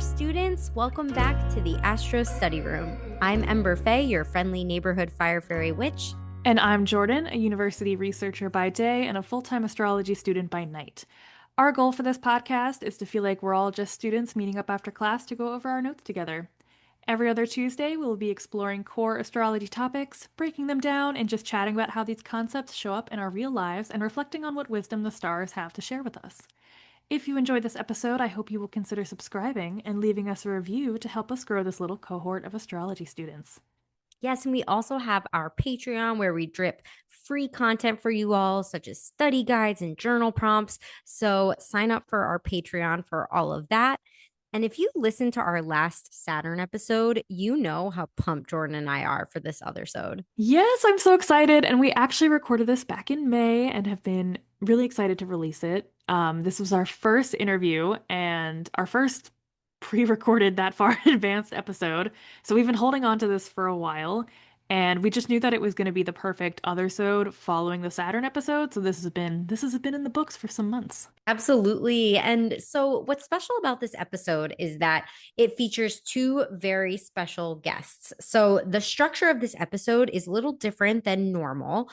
students, welcome back to the Astro Study Room. I'm Ember Faye, your friendly neighborhood fire fairy witch. And I'm Jordan, a university researcher by day and a full-time astrology student by night. Our goal for this podcast is to feel like we're all just students meeting up after class to go over our notes together. Every other Tuesday, we'll be exploring core astrology topics, breaking them down, and just chatting about how these concepts show up in our real lives and reflecting on what wisdom the stars have to share with us. If you enjoyed this episode, I hope you will consider subscribing and leaving us a review to help us grow this little cohort of astrology students. Yes, and we also have our Patreon where we drip free content for you all, such as study guides and journal prompts. So sign up for our Patreon for all of that. And if you listen to our last Saturn episode, you know how pumped Jordan and I are for this othersode. Yes, I'm so excited. And we actually recorded this back in May and have been really excited to release it. This was our first interview and our first pre-recorded that far in advanced episode. So we've been holding on to this for a while. And we just knew that it was going to be the perfect othersode following the Saturn episode. So this has been in the books for some months. Absolutely. And so what's special about this episode is that it features two very special guests. So the structure of this episode is a little different than normal.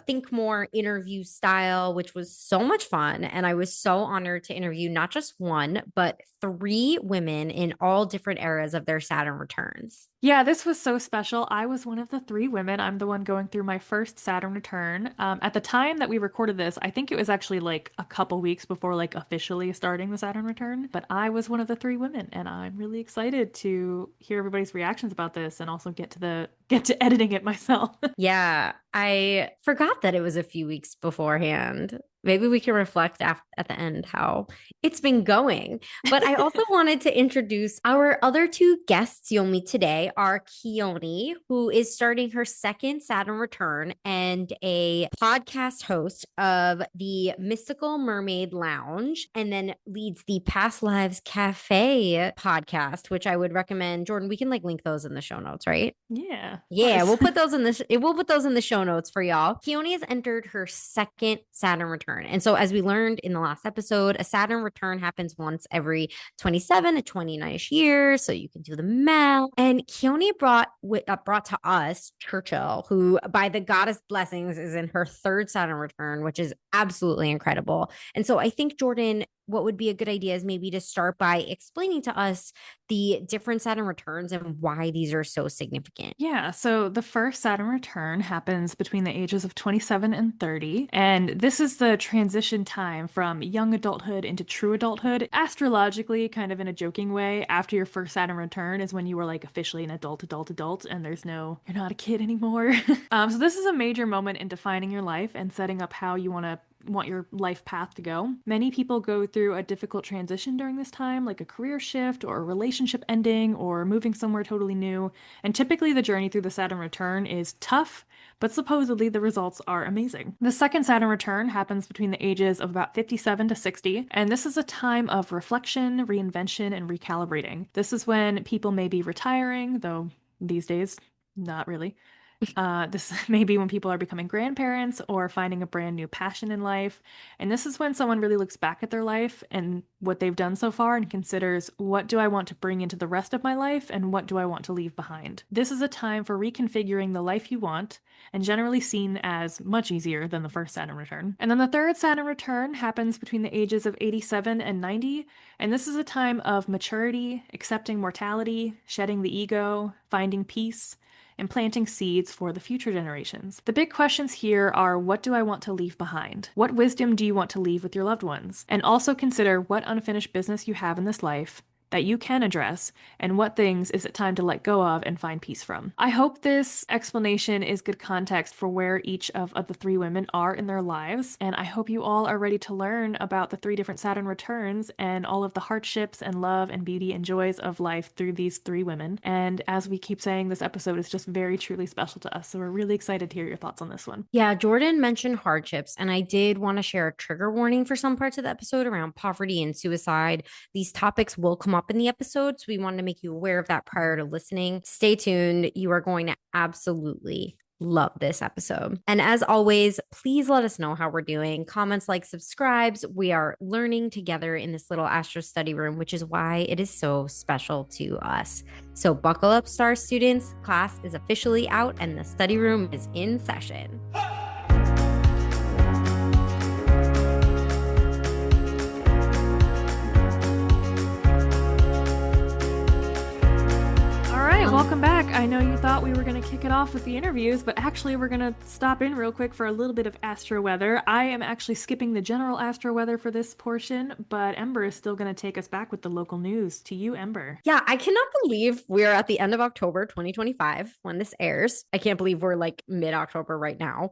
Think more interview style, which was so much fun. And I was so honored to interview not just one, but three women in all different eras of their Saturn returns. Yeah, this was so special. I was one of the three women. I'm the one going through my first Saturn return. At the time that we recorded this, I think it was actually like a couple weeks before like officially starting the Saturn return. But I was one of the three women, and I'm really excited to hear everybody's reactions about this and also get to editing it myself. Yeah, I forgot that it was a few weeks beforehand. Maybe we can reflect at the end how it's been going. But I also wanted to introduce our other two guests you'll meet today are Keone, who is starting her second Saturn return and a podcast host of the Mystical Mermaid Lounge, and then leads the Past Lives Cafe podcast, which I would recommend. Jordan, we can like link those in the show notes, right? Yeah. We'll put those in the show notes for y'all. Keone has entered her second Saturn return. And so as we learned in the last episode, a Saturn return happens once every 27 to 29-ish years. So you can do the math. And Keone brought to us Churchill, who by the goddess blessings is in her third Saturn return, which is absolutely incredible. And so I think, Jordan, what would be a good idea is maybe to start by explaining to us the different Saturn returns and why these are so significant. Yeah, so the first Saturn return happens between the ages of 27 and 30, and this is the transition time from young adulthood into true adulthood. Astrologically, kind of in a joking way, after your first Saturn return is when you were like officially an adult, and you're not a kid anymore. So this is a major moment in defining your life and setting up how you want your life path to go. Many people go through a difficult transition during this time, like a career shift or a relationship ending or moving somewhere totally new. And typically the journey through the Saturn return is tough, but supposedly the results are amazing. The second Saturn return happens between the ages of about 57 to 60, and this is a time of reflection, reinvention, and recalibrating. This is when people may be retiring, though these days, not really. This may be when people are becoming grandparents or finding a brand new passion in life. And this is when someone really looks back at their life and what they've done so far and considers, what do I want to bring into the rest of my life and what do I want to leave behind? This is a time for reconfiguring the life you want, and generally seen as much easier than the first Saturn return. And then the third Saturn return happens between the ages of 87 and 90, and this is a time of maturity, accepting mortality, shedding the ego, finding peace, and planting seeds for the future generations. The big questions here are, what do I want to leave behind? What wisdom do you want to leave with your loved ones? And also consider what unfinished business you have in this life that you can address, and what things is it time to let go of and find peace from. I hope this explanation is good context for where each of the three women are in their lives, and I hope you all are ready to learn about the three different Saturn returns and all of the hardships and love and beauty and joys of life through these three women. And as we keep saying, this episode is just very truly special to us, so we're really excited to hear your thoughts on this one. Yeah, Jordan mentioned hardships, and I did want to share a trigger warning for some parts of the episode around poverty and suicide. These topics will come up in the episode, so we wanted to make you aware of that prior to listening. Stay tuned. You are going to absolutely love this episode. And as always, please let us know how we're doing. Comments, like, subscribes. We are learning together in this little astro study room, which is why it is so special to us. So buckle up, star students. Class is officially out and the study room is in session. Welcome back. I know you thought we were going to kick it off with the interviews, but actually we're going to stop in real quick for a little bit of astro weather. I am actually skipping the general astro weather for this portion, but Ember is still going to take us back with the local news. To you, Ember. Yeah, I cannot believe we're at the end of October 2025 when this airs. I can't believe we're like mid-October right now.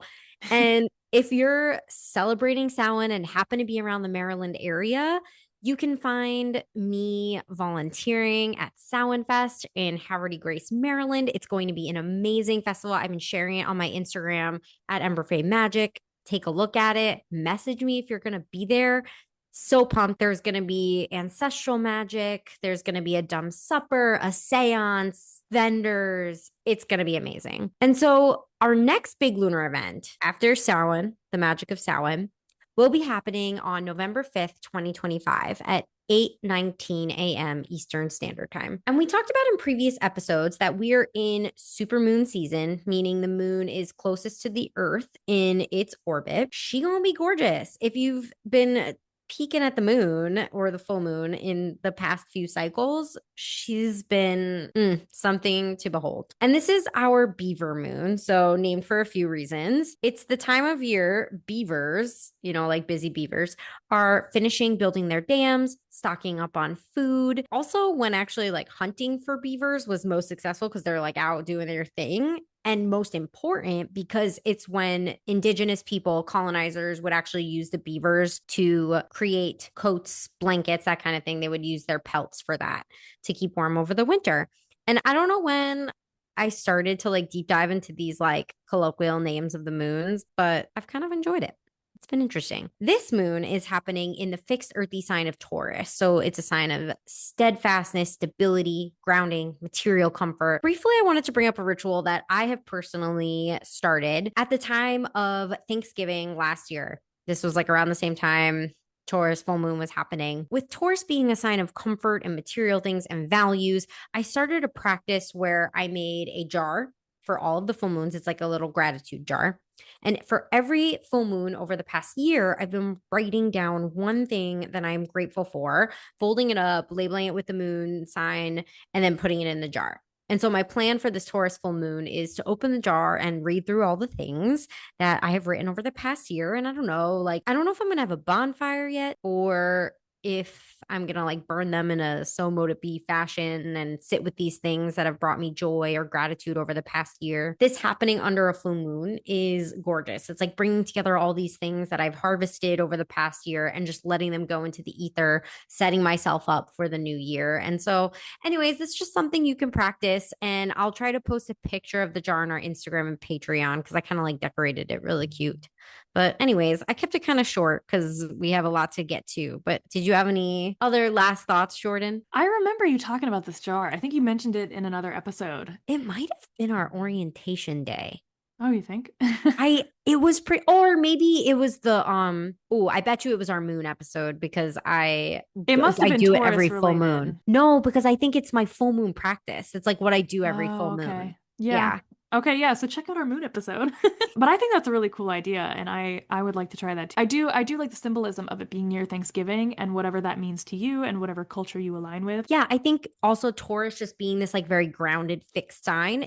And if you're celebrating Samhain and happen to be around the Maryland area, you can find me volunteering at Samhain Fest in Haverty Grace, Maryland. It's going to be an amazing festival. I've been sharing it on my Instagram at Emberfay Magic. Take a look at it. Message me if you're going to be there. So pumped. There's going to be ancestral magic. There's going to be a dumb supper, a seance, vendors. It's going to be amazing. And so our next big lunar event after Samhain, the magic of Samhain, will be happening on November 5th, 2025 at 8:19 a.m. Eastern Standard Time. And we talked about in previous episodes that we are in supermoon season, meaning the moon is closest to the Earth in its orbit. She gonna be gorgeous. If you've been peeking at the moon or the full moon in the past few cycles, she's been something to behold. And this is our beaver moon, so named for a few reasons. It's the time of year beavers, like busy beavers, are finishing building their dams, stocking up on food. Also, when actually like hunting for beavers was most successful because they're like out doing their thing. And most important, because it's when indigenous people, colonizers, would actually use the beavers to create coats, blankets, that kind of thing. They would use their pelts for that to keep warm over the winter. And I don't know when I started to like deep dive into these like colloquial names of the moons, but I've kind of enjoyed it. It's been interesting. This moon is happening in the fixed earthy sign of Taurus. So it's a sign of steadfastness, stability, grounding, material comfort. Briefly, I wanted to bring up a ritual that I have personally started at the time of Thanksgiving last year. This was like around the same time Taurus full moon was happening. With Taurus being a sign of comfort and material things and values, I started a practice where I made a jar for all of the full moons. It's like a little gratitude jar. And for every full moon over the past year, I've been writing down one thing that I'm grateful for, folding it up, labeling it with the moon sign, and then putting it in the jar. And so my plan for this Taurus full moon is to open the jar and read through all the things that I have written over the past year. And I don't know if I'm going to have a bonfire yet, or if I'm going to like burn them in a so mote it be fashion and sit with these things that have brought me joy or gratitude over the past year. This happening under a full moon is gorgeous. It's like bringing together all these things that I've harvested over the past year and just letting them go into the ether, setting myself up for the new year. And so anyways, it's just something you can practice. And I'll try to post a picture of the jar on our Instagram and Patreon because I kind of like decorated it really cute. But anyways, I kept it kind of short because we have a lot to get to. But did you have any other last thoughts, Jordan? I remember you talking about this jar. I think you mentioned it in another episode. It might have been our orientation day. Oh, you think? It was pretty, or maybe it was the I bet you it was our moon episode because I do it every full moon. No, because I think it's my full moon practice. It's like what I do every full moon. Yeah. Okay, yeah, so check out our moon episode. But I think that's a really cool idea, and I would like to try that too. I do like the symbolism of it being near Thanksgiving and whatever that means to you and whatever culture you align with. Yeah, I think also Taurus just being this like very grounded, fixed sign,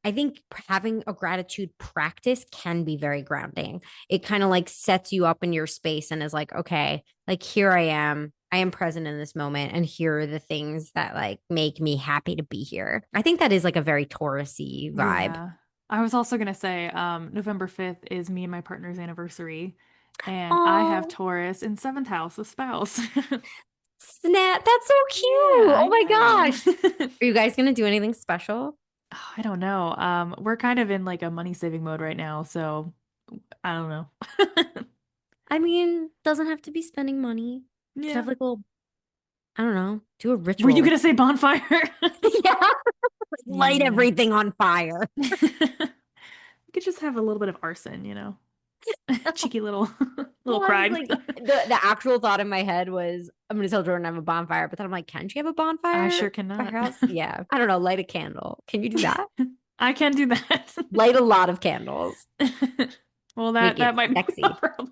I think having a gratitude practice can be very grounding. It kind of like sets you up in your space and is like, okay, like here I am present in this moment, and here are the things that like make me happy to be here. I think that is like a very Taurus-y vibe. Yeah. I was also gonna say, November 5th is me and my partner's anniversary, and I have Taurus in 7th house of spouse. Snap, that's so cute. Yeah, oh my gosh. Are you guys gonna do anything special? Oh, I don't know. We're kind of in like a money saving mode right now, so I don't know. I mean, doesn't have to be spending money. Yeah. Have like a little, I don't know, do a ritual. Were you gonna say bonfire? Yeah. Light everything on fire. You could just have a little bit of arson, cheeky little little Well, I was crime. like, the actual thought in my head was, I'm gonna tell Jordan I have a bonfire, but then I'm like, can she have a I bonfire sure by her cannot. house? Yeah, I don't know, light a candle. Can you do that? I can't do that. Light a lot of candles. Well, Make that it might be a sexy. problem.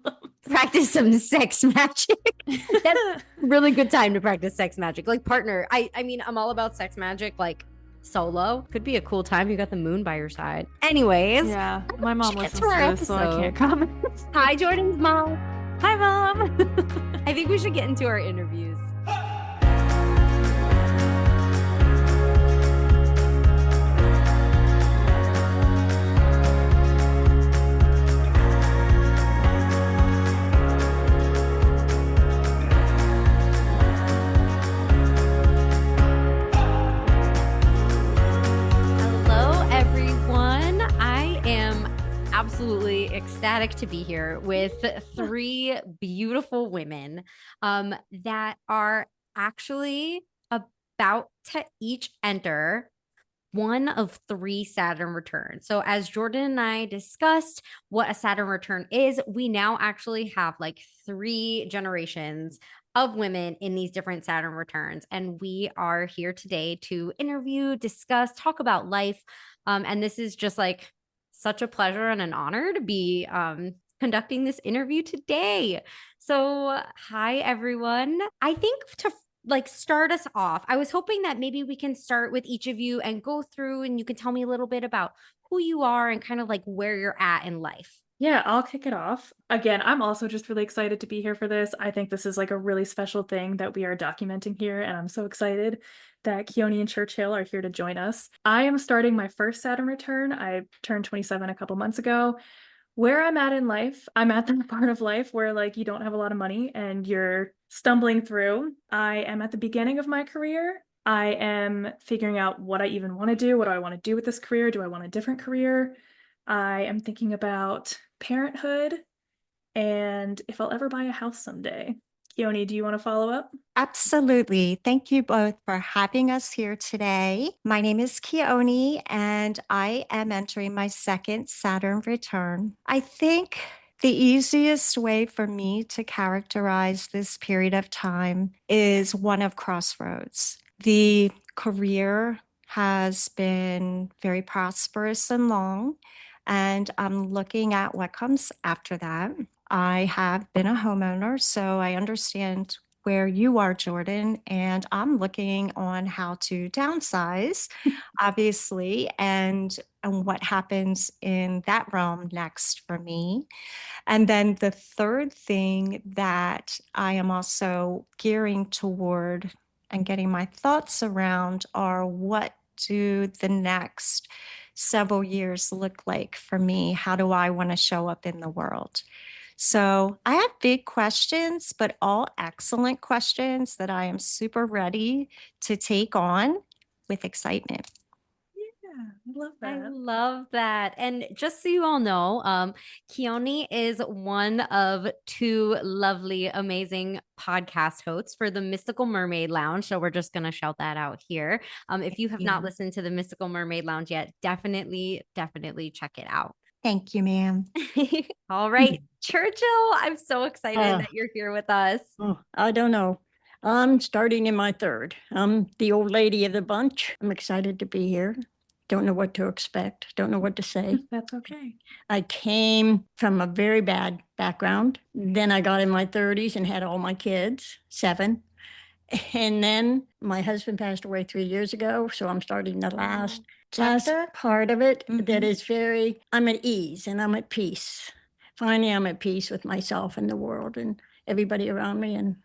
Practice some sex magic. That's a really good time to practice sex magic. Like partner. I mean, I'm all about sex magic, like solo. Could be a cool time. You got the moon by your side. Anyways, Yeah, my we mom should get listens to our to this, so I episode. can't comment. Hi, Jordan's mom. Hi, Mom. I think we should get into our interviews. Hello, everyone. I am absolutely ecstatic to be here with three beautiful women that are actually about to each enter one of three Saturn returns. So, as Jordan and I discussed what a Saturn return is, we now actually have like three generations of women in these different Saturn returns. And we are here today to interview, discuss, talk about life. And this is just like such a pleasure and an honor to be conducting this interview today. So, hi, everyone. I think to like start us off, I was hoping that maybe we can start with each of you and go through and you can tell me a little bit about who you are and kind of like where you're at in life. Yeah, I'll kick it off. Again, I'm also just really excited to be here for this. I think this is like a really special thing that we are documenting here, and I'm so excited that Keone and Churchill are here to join us. I am starting my first Saturn return. I turned 27 a couple months ago. Where I'm at in life, I'm at the part of life where like you don't have a lot of money and you're stumbling through. I am at the beginning of my career. I am figuring out what I even want to do. What do I want to do with this career? Do I want a different career? I am thinking about parenthood and if I'll ever buy a house someday. Keone, do you want to follow up? Absolutely. Thank you both for having us here today. My name is Keone, and I am entering my second Saturn return. I think the easiest way for me to characterize this period of time is one of crossroads. The career has been very prosperous and long, and I'm looking at what comes after that. I have been a homeowner, so I understand where you are, Jordan, and I'm looking on how to downsize, obviously, and what happens in that realm next for me. And then the third thing that I am also gearing toward and getting my thoughts around are what do the next several years look like for me? How do I want to show up in the world? So I have big questions, but all excellent questions that I am super ready to take on with excitement. Yeah, I love I that. love that. And just so you all know, Keone is one of two lovely, amazing podcast hosts for the Mystical Mermaid Lounge. So we're just going to shout that out here. If you have not listened to the Mystical Mermaid Lounge yet, definitely check it out. Thank you, ma'am. All right, Churchill, I'm so excited that you're here with us. Oh, I don't know. I'm starting in my third. I'm the old lady of the bunch. I'm excited to be here. Don't know what to expect. Don't know what to say. That's okay. I came from a very bad background. Then I got in my 30s and had all my kids, 7. And then my husband passed away 3 years ago. So I'm starting the last Chapter? part of it that Mhm. is very, I'm at ease and I'm at peace. Finally, I'm at peace with myself and the world and everybody around me. And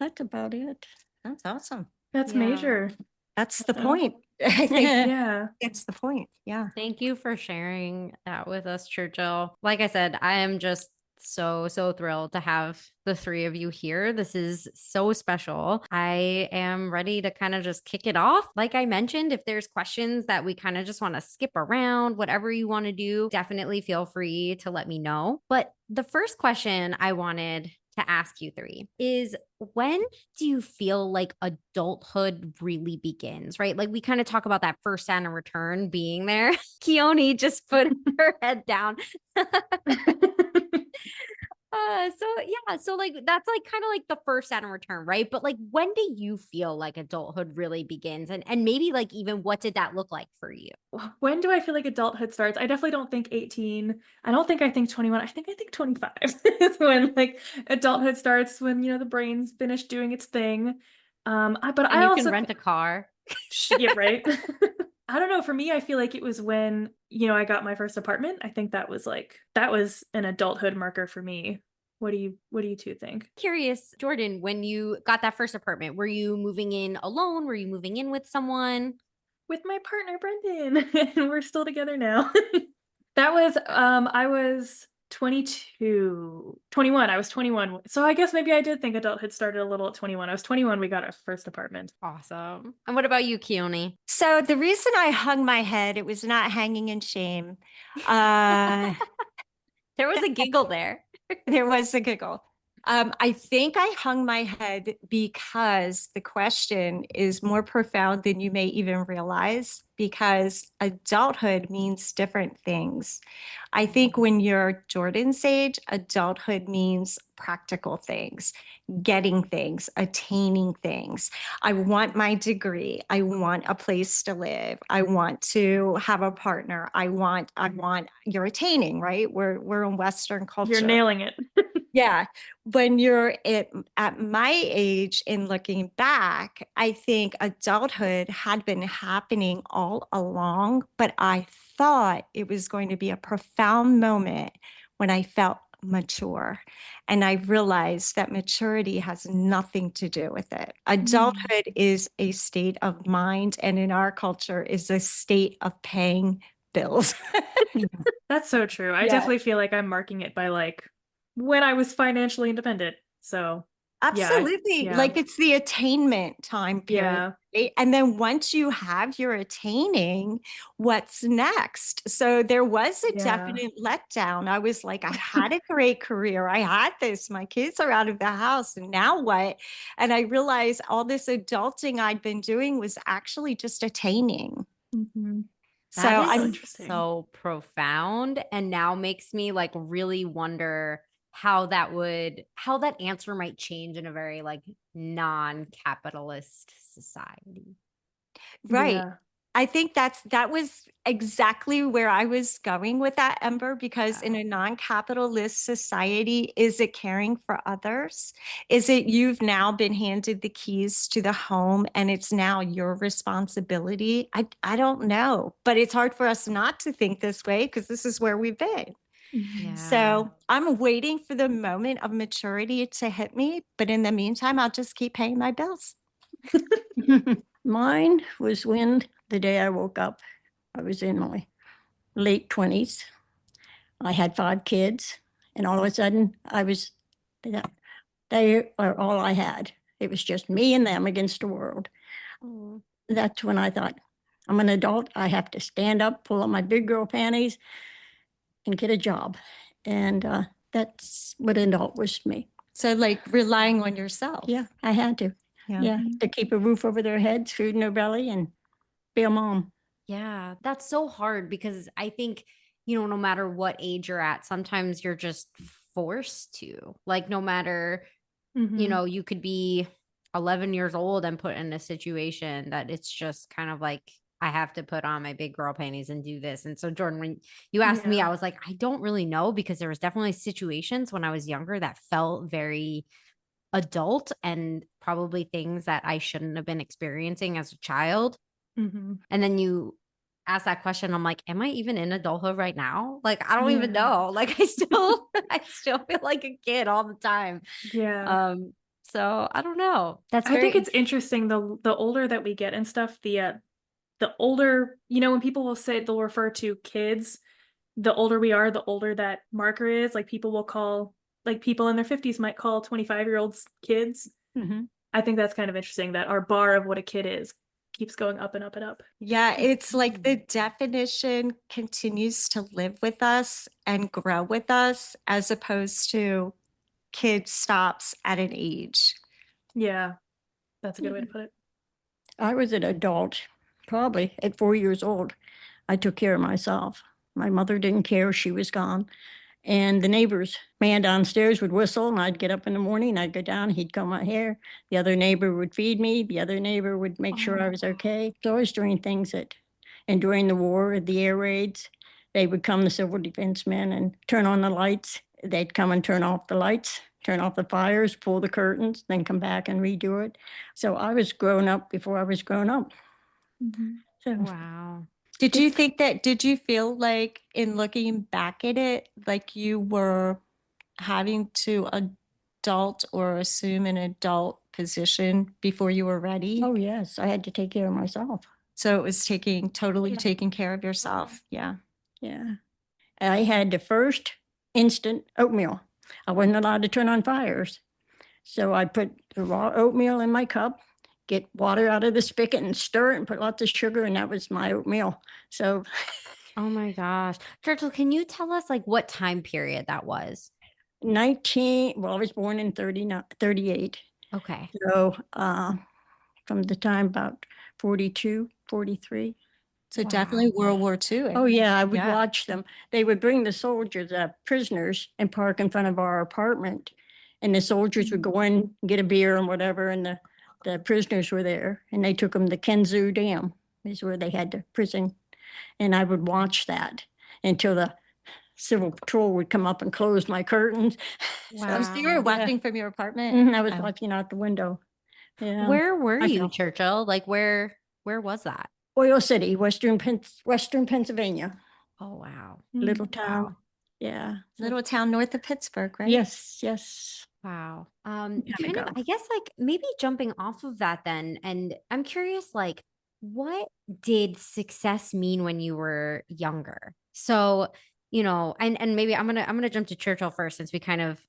that's about it. That's awesome. That's Yeah. major. That's the So- point. I think Yeah. that's the point. Yeah. Thank you for sharing that with us, Churchill. Like I said, I am just so thrilled to have the three of you here. This is so special. I am ready to kind of just kick it off. Like I mentioned, if there's questions that we kind of just want to skip around, whatever you want to do, definitely feel free to let me know. But the first question I wanted to ask you three is, when do you feel like adulthood really begins, right? Like we kind of talk about that first Saturn return being there. Keone just put her head down. So like that's like kind of like the first Saturn return, right? But like when do you feel like adulthood really begins? And maybe like even what did that look like for you? When do I feel like adulthood starts? I definitely don't think 18. I think 21. I think 25 is when like adulthood starts, when, the brain's finished doing its thing. But And I you also can rent a car. yeah, right. I don't know. For me, I feel like it was when, I got my first apartment. I think that was an adulthood marker for me. What do you two think? Curious, Jordan, when you got that first apartment, were you moving in alone? Were you moving in with someone? With my partner, Brendan, and we're still together now. That was, I was 22, 21. I was 21. So I guess maybe I did think adulthood started a little at 21. I was 21. We got our first apartment. Awesome. And what about you, Keone? So the reason I hung my head, it was not hanging in shame. Uh, There was a giggle there. there was a giggle. I think I hung my head because the question is more profound than you may even realize, because adulthood means different things. I think when you're Jordan's age, adulthood means practical things, getting things, attaining things. I want my degree. I want a place to live. I want to have a partner. I want, you're attaining, right? We're in Western culture. You're nailing it. Yeah. When you're at my age, in looking back, I think adulthood had been happening all along, but I thought it was going to be a profound moment when I felt mature. And I realized that maturity has nothing to do with it. Adulthood is a state of mind, and in our culture is a state of paying bills. That's so true. I Yeah. definitely feel like I'm marking it by like when I was financially independent. So Absolutely. yeah. Like it's the attainment time period. Yeah. Right? And then once you have your attaining, what's next? So there was a definite letdown. I was like, I had a great career. I had this. My kids are out of the house. And now what? And I realized all this adulting I'd been doing was actually just attaining. Mm-hmm. So That is I'm interesting. so profound, and now makes me like really wonder how that answer might change in a very like non-capitalist society. right. Yeah. I think that was exactly where I was going with that, Ember, because in a non-capitalist society, is it caring for others? Is it you've now been handed the keys to the home and it's now your responsibility? I don't know, but it's hard for us not to think this way because this is where we've been. Yeah. So I'm waiting for the moment of maturity to hit me, but in the meantime, I'll just keep paying my bills. Mine was when the day I woke up, I was in my late 20s. I had 5 kids, and all of a sudden, they are all I had. It was just me and them against the world. That's when I thought, I'm an adult. I have to stand up, pull up my big girl panties, and get a job. And that's what an adult was to me. So like relying on yourself. Yeah, I had to. Yeah, to keep a roof over their heads, food in their belly, and be a mom. Yeah, that's so hard because I think, no matter what age you're at, sometimes you're just forced to. Like, no matter, you could be 11 years old and put in a situation that it's just kind of like, I have to put on my big girl panties and do this. And so, Jordan, when you asked me, I was like, I don't really know, because there was definitely situations when I was younger that felt very adult, and probably things that I shouldn't have been experiencing as a child. And then you ask that question, I'm like, am I even in adulthood right now? Like, I don't even know. Like, I still feel like a kid all the time. Yeah. So I don't know. I think it's interesting, the older that we get and stuff, the older, when people will say, they'll refer to kids, the older we are, the older that marker is. Like people will call, like people in their 50s might call 25-year-olds kids. I think that's kind of interesting that our bar of what a kid is keeps going up and up and up. Yeah, it's like the definition continues to live with us and grow with us, as opposed to kid stops at an age. Yeah, that's a good way to put it. I was an adult, probably at 4 years old. I took care of myself. My mother didn't care. She was gone. And the neighbors, man downstairs would whistle, and I'd get up in the morning, I'd go down, he'd comb my hair. The other neighbor would feed me. The other neighbor would make sure I was okay. So I was doing things that, and during the war, the air raids, they would come, the civil defense men, and turn on the lights. They'd come and turn off the lights, turn off the fires, pull the curtains, then come back and redo it. So I was grown up before I was grown up. So Wow. Did you feel like in looking back at it, like you were having to adult or assume an adult position before you were ready? oh yes, I had to take care of myself. So it was taking care of yourself. Yeah. Yeah. I had the first instant oatmeal. I wasn't allowed to turn on fires. So I put the raw oatmeal in my cup, get water out of the spigot and stir it and put lots of sugar, and that was my oatmeal. So Oh my gosh. Churchill, can you tell us like what time period that was? I was born in 38. Okay. So from the time about 42, 43. So Wow. definitely World War II. Oh yeah, I would Yeah. watch them. They would bring the soldiers, prisoners, and park in front of our apartment, and the soldiers would go in, get a beer and whatever, and the prisoners were there, and they took them to Kenzu Dam, is where they had the prison, and I would watch that until the civil patrol would come up and close my curtains. Oh, so you were Wow. watching from your apartment? And I was Oh. watching out the window. Yeah. Where were I you, know. Churchill? Like where was that? Oil City, Western Pennsylvania, Oh wow. little town. Wow. Yeah. Little town north of Pittsburgh, right? Yes, yes. Wow. Gotta Kind of, go. I guess like maybe jumping off of that then, and I'm curious, like, what did success mean when you were younger? So, and maybe I'm gonna jump to Churchill first since we kind of,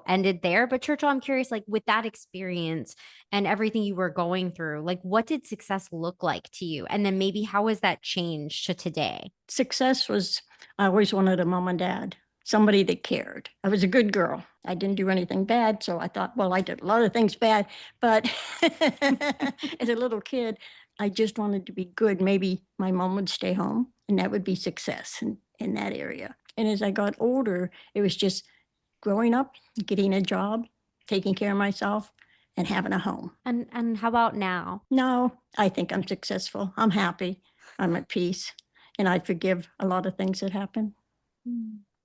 ended there. But Churchill, I'm curious, like with that experience and everything you were going through, like what did success look like to you? And then maybe how has that changed to today? Success was, I always wanted a mom and dad, somebody that cared. I was a good girl. I didn't do anything bad. So I thought, well, I did a lot of things bad, but as a little kid, I just wanted to be good. Maybe my mom would stay home and that would be success in that area. And as I got older, it was just growing up, getting a job, taking care of myself, and having a home. And how about now? No, I think I'm successful. I'm happy. I'm at peace. And I forgive a lot of things that happen.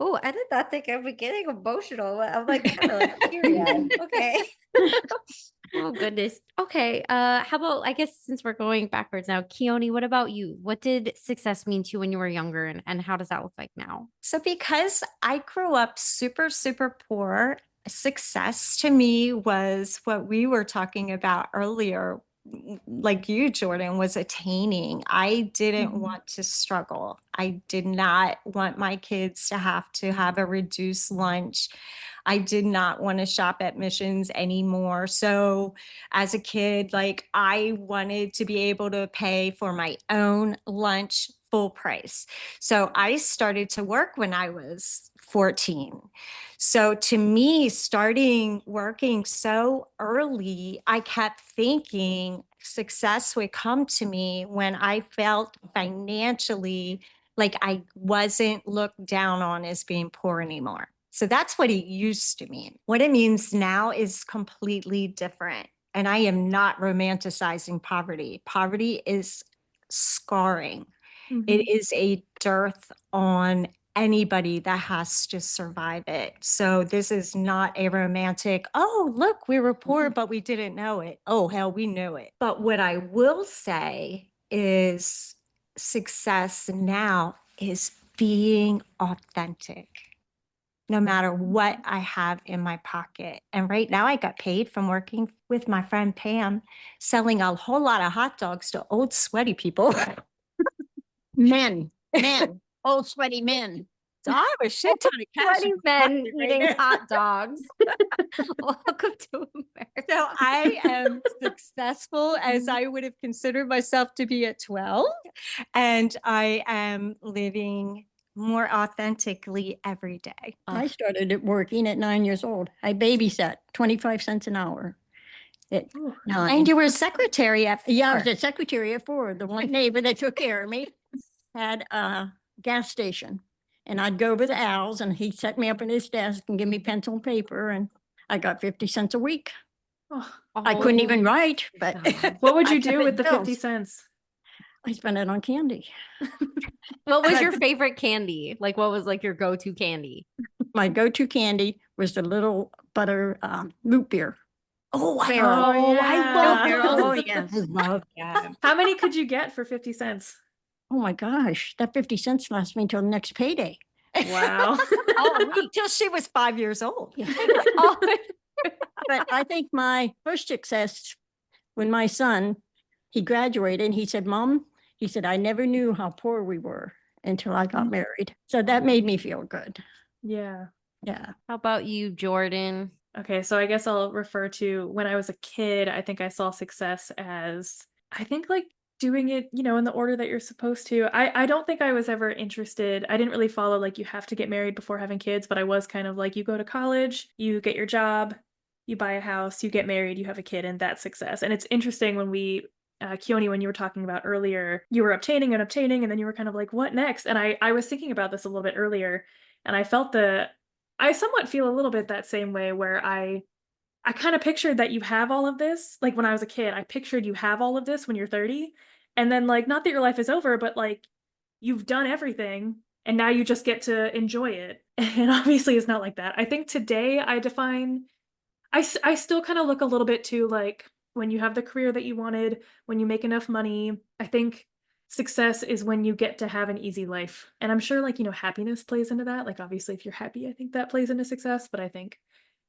Oh, I did not think I was getting emotional. I'm like, period. Okay. Oh goodness. Okay. How about I guess since we're going backwards now, Keone, what about you? What did success mean to you when you were younger and how does that look like now? So because I grew up super, super poor, success to me was what we were talking about earlier, like you, Jordan, was attaining. I didn't want to struggle. I did not want my kids to have a reduced lunch. I did not want to shop at Missions anymore. So as a kid, like I wanted to be able to pay for my own lunch full price. So I started to work when I was 14. So to me, starting working so early, I kept thinking success would come to me when I felt financially like I wasn't looked down on as being poor anymore. So that's what it used to mean. What it means now is completely different. And I am not romanticizing poverty. Poverty is scarring. It is a dearth on anybody that has to survive it. So this is not a romantic, oh, look, we were poor, but we didn't know it. Oh, hell, we knew it. But what I will say is success now is being authentic, no matter what I have in my pocket. And right now I got paid from working with my friend Pam, selling a whole lot of hot dogs to old sweaty people. Men, old sweaty men. So I have a shit ton of cash. Sweaty in my men pocket right eating now. hot dogs. Welcome to America. So I am successful as I would have considered myself to be at 12. And I am living more authentically every day. I started it working at 9 years old. I babysat 25 cents an hour at 9. And you were a secretary at Yeah, I was 4. a secretary at 4. The one neighbor that took care of me had a gas station. And I'd go over the owls and he'd set me up at his desk and give me pencil and paper. And I got 50 cents a week. Oh, I couldn't even write, but what would you I do kept with the bills. 50 cents? I spent it on candy. What was your favorite candy? Like, what was like your go-to candy? My go-to candy was the little butter root beer. Oh, I Barrel. Oh, I love yeah. barrels. Oh, yes. Love that. How many could you get for 50 cents? Oh my gosh, that 50 cents lasts me until the next payday. Wow. Oh, wait till she was 5 years old. But I think my first success when my son, he graduated and he said, Mom, he said, I never knew how poor we were until I got married. So that made me feel good. Yeah. Yeah. How about you, Jordan? Okay, so I guess I'll refer to when I was a kid, I think I saw success as, I think like doing it, in the order that you're supposed to. I don't think I was ever interested. I didn't really follow like you have to get married before having kids, but I was kind of like you go to college, you get your job, you buy a house, you get married, you have a kid, and that's success. And it's interesting when Keone, when you were talking about earlier, you were obtaining, and then you were kind of like, what next? And I was thinking about this a little bit earlier, and I somewhat feel a little bit that same way where I kind of pictured that you have all of this. Like when I was a kid, I pictured you have all of this when you're 30. And then like, not that your life is over, but like you've done everything and now you just get to enjoy it. And obviously it's not like that. I think today I still kind of look a little bit to like when you have the career that you wanted, when you make enough money. I think success is when you get to have an easy life. And I'm sure like, happiness plays into that. Like obviously if you're happy, I think that plays into success, but I think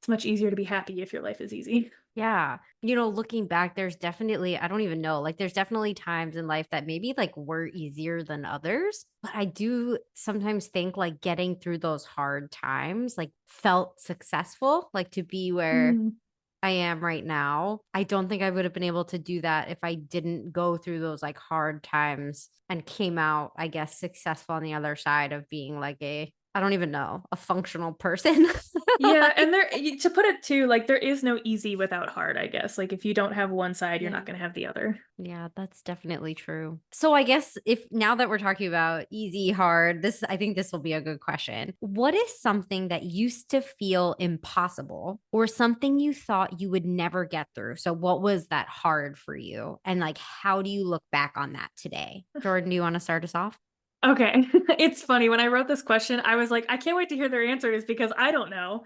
it's much easier to be happy if your life is easy. Yeah. Looking back, there's definitely, I don't even know, like there's definitely times in life that maybe like were easier than others. But I do sometimes think like getting through those hard times like felt successful, like to be where I am right now. I don't think I would have been able to do that if I didn't go through those like hard times and came out, I guess, successful on the other side of being like I don't even know, a functional person. Yeah, and to put it too, like there is no easy without hard, I guess. Like if you don't have one side, you're not going to have the other. Yeah, that's definitely true. So I guess if now that we're talking about easy, hard, I think this will be a good question. What is something that used to feel impossible or something you thought you would never get through? So what was that hard for you? And like, how do you look back on that today? Jordan, do you want to start us off? Okay. It's funny. When I wrote this question, I was like, I can't wait to hear their answers because I don't know.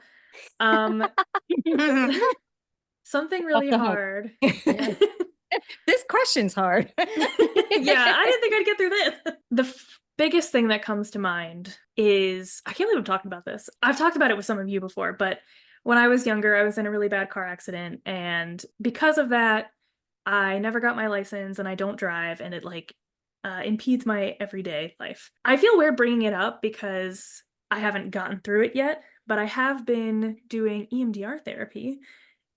Something really hard. This question's hard. Yeah, I didn't think I'd get through this. The biggest thing that comes to mind is, I can't believe I'm talking about this. I've talked about it with some of you before, but when I was younger, I was in a really bad car accident. And because of that, I never got my license and I don't drive. And it like impedes my everyday life. I feel weird bringing it up because I haven't gotten through it yet, but I have been doing EMDR therapy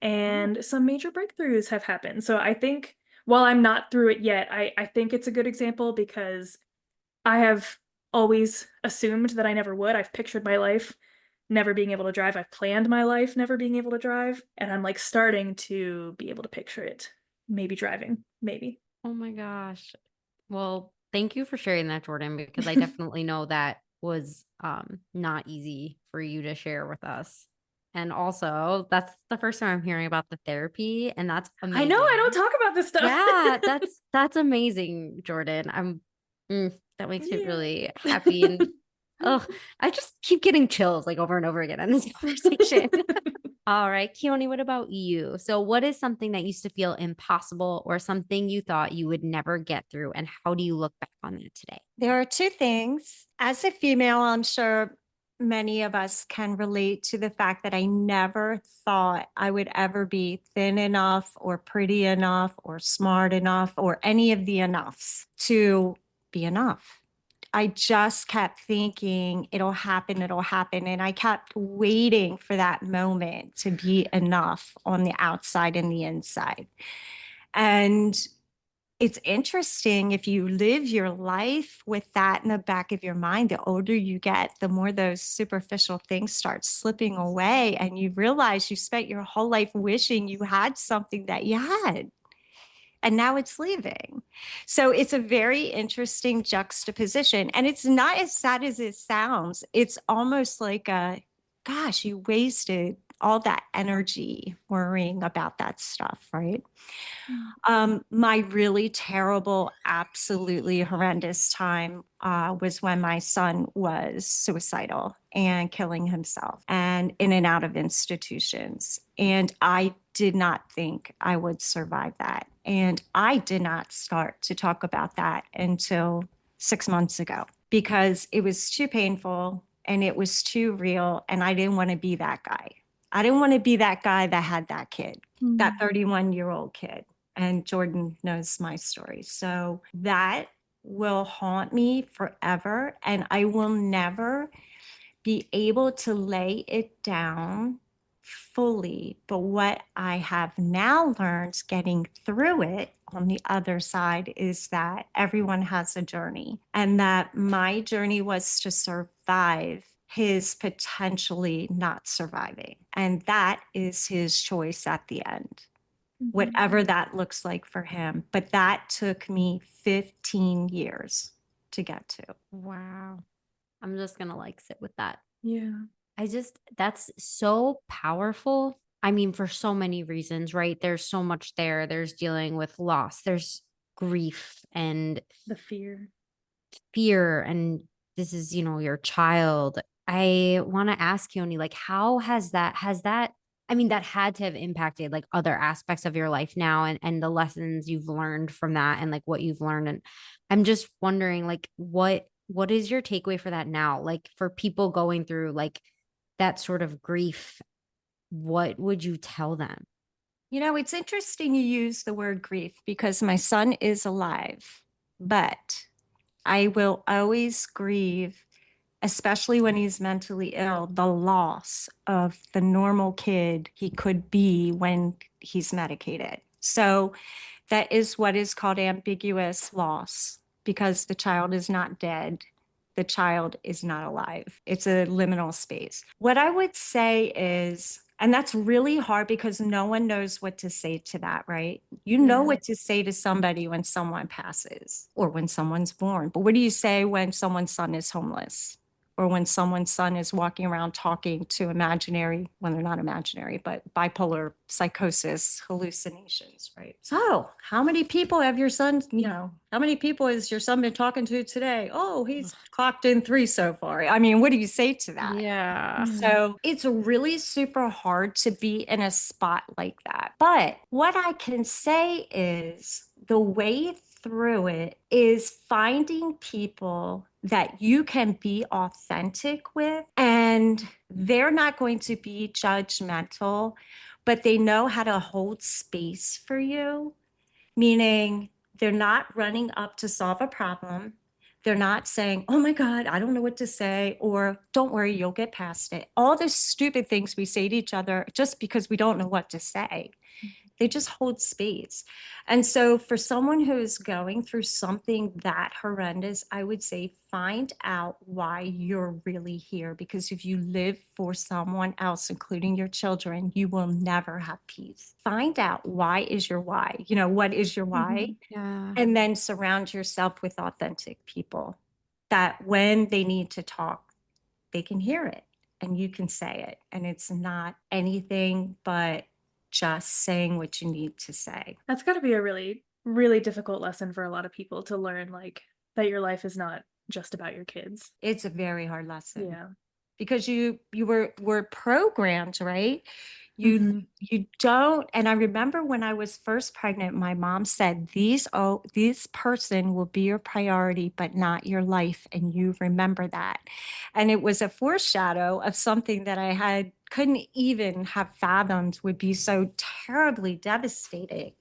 and some major breakthroughs have happened. So I think while I'm not through it yet, I think it's a good example because I have always assumed that I never would. I've pictured my life never being able to drive. I've planned my life never being able to drive. And I'm like starting to be able to picture it. Maybe driving, maybe. Oh my gosh. Well, thank you for sharing that, Jordan, because I definitely know that was not easy for you to share with us. And also, that's the first time I'm hearing about the therapy, and that's amazing. I know I don't talk about this stuff. Yeah, that's amazing, Jordan. That makes me really happy, and I just keep getting chills like over and over again in this conversation. All right, Keone, what about you? So what is something that used to feel impossible or something you thought you would never get through? And how do you look back on that today? There are two things. As a female, I'm sure many of us can relate to the fact that I never thought I would ever be thin enough or pretty enough or smart enough or any of the enoughs to be enough. I just kept thinking it'll happen. And I kept waiting for that moment to be enough on the outside and the inside. And it's interesting if you live your life with that in the back of your mind. The older you get, the more those superficial things start slipping away, and you realize you spent your whole life wishing you had something that you had, and now it's leaving. So it's a very interesting juxtaposition, and it's not as sad as it sounds. It's almost like gosh, you wasted all that energy worrying about that stuff, right? My really terrible, absolutely horrendous time was when my son was suicidal and killing himself and in and out of institutions. And I did not think I would survive that. And I did not start to talk about that until 6 months ago because it was too painful and it was too real. And I didn't want to be that guy. I didn't want to be that guy that had that kid, that 31-year-old kid. And Jordan knows my story. So that will haunt me forever. And I will never be able to lay it down fully. But what I have now learned getting through it on the other side is that everyone has a journey, and that my journey was to survive his potentially not surviving. And that is his choice at the end, whatever that looks like for him. But that took me 15 years to get to. Wow. I'm just going to like sit with that. Yeah. That's so powerful. I mean, for so many reasons, right? There's so much there. There's dealing with loss, there's grief and The fear. and this is, your child. I want to ask you, like, how has that, I mean, that had to have impacted like other aspects of your life now, and the lessons you've learned from that, and like what you've learned. And I'm just wondering, like, what is your takeaway for that now? Like, for people going through like that sort of grief, what would you tell them? It's interesting you use the word grief because my son is alive, but I will always grieve, especially when he's mentally ill, the loss of the normal kid he could be when he's medicated. So that is what is called ambiguous loss because the child is not dead. The child is not alive. It's a liminal space. What I would say is, and that's really hard because no one knows what to say to that, right? You know what to say to somebody when someone passes or when someone's born. But what do you say when someone's son is homeless? Or when someone's son is walking around talking to imaginary, when they're not imaginary, but bipolar psychosis, hallucinations, right? So, how many people have your son, how many people has your son been talking to today? Oh, he's clocked in 3 so far. I mean, what do you say to that? Yeah. So it's really super hard to be in a spot like that. But what I can say is the way through it is finding people that you can be authentic with, and they're not going to be judgmental, but they know how to hold space for you, meaning they're not running up to solve a problem. They're not saying, oh my God, I don't know what to say, or don't worry, you'll get past it. All the stupid things we say to each other just because we don't know what to say. They just hold space. And so for someone who's going through something that horrendous, I would say find out why you're really here. Because if you live for someone else, including your children, you will never have peace. Find out why is your why. What is your why? Yeah. And then surround yourself with authentic people that when they need to talk, they can hear it and you can say it. And it's not anything but just saying what you need to say. That's got to be a really, really difficult lesson for a lot of people to learn, like that your life is not just about your kids. It's a very hard lesson. Yeah. Because you were programmed, right? You don't. And I remember when I was first pregnant, my mom said, this person will be your priority, but not your life. And you remember that. And it was a foreshadow of something that I couldn't even have fathomed would be so terribly devastating.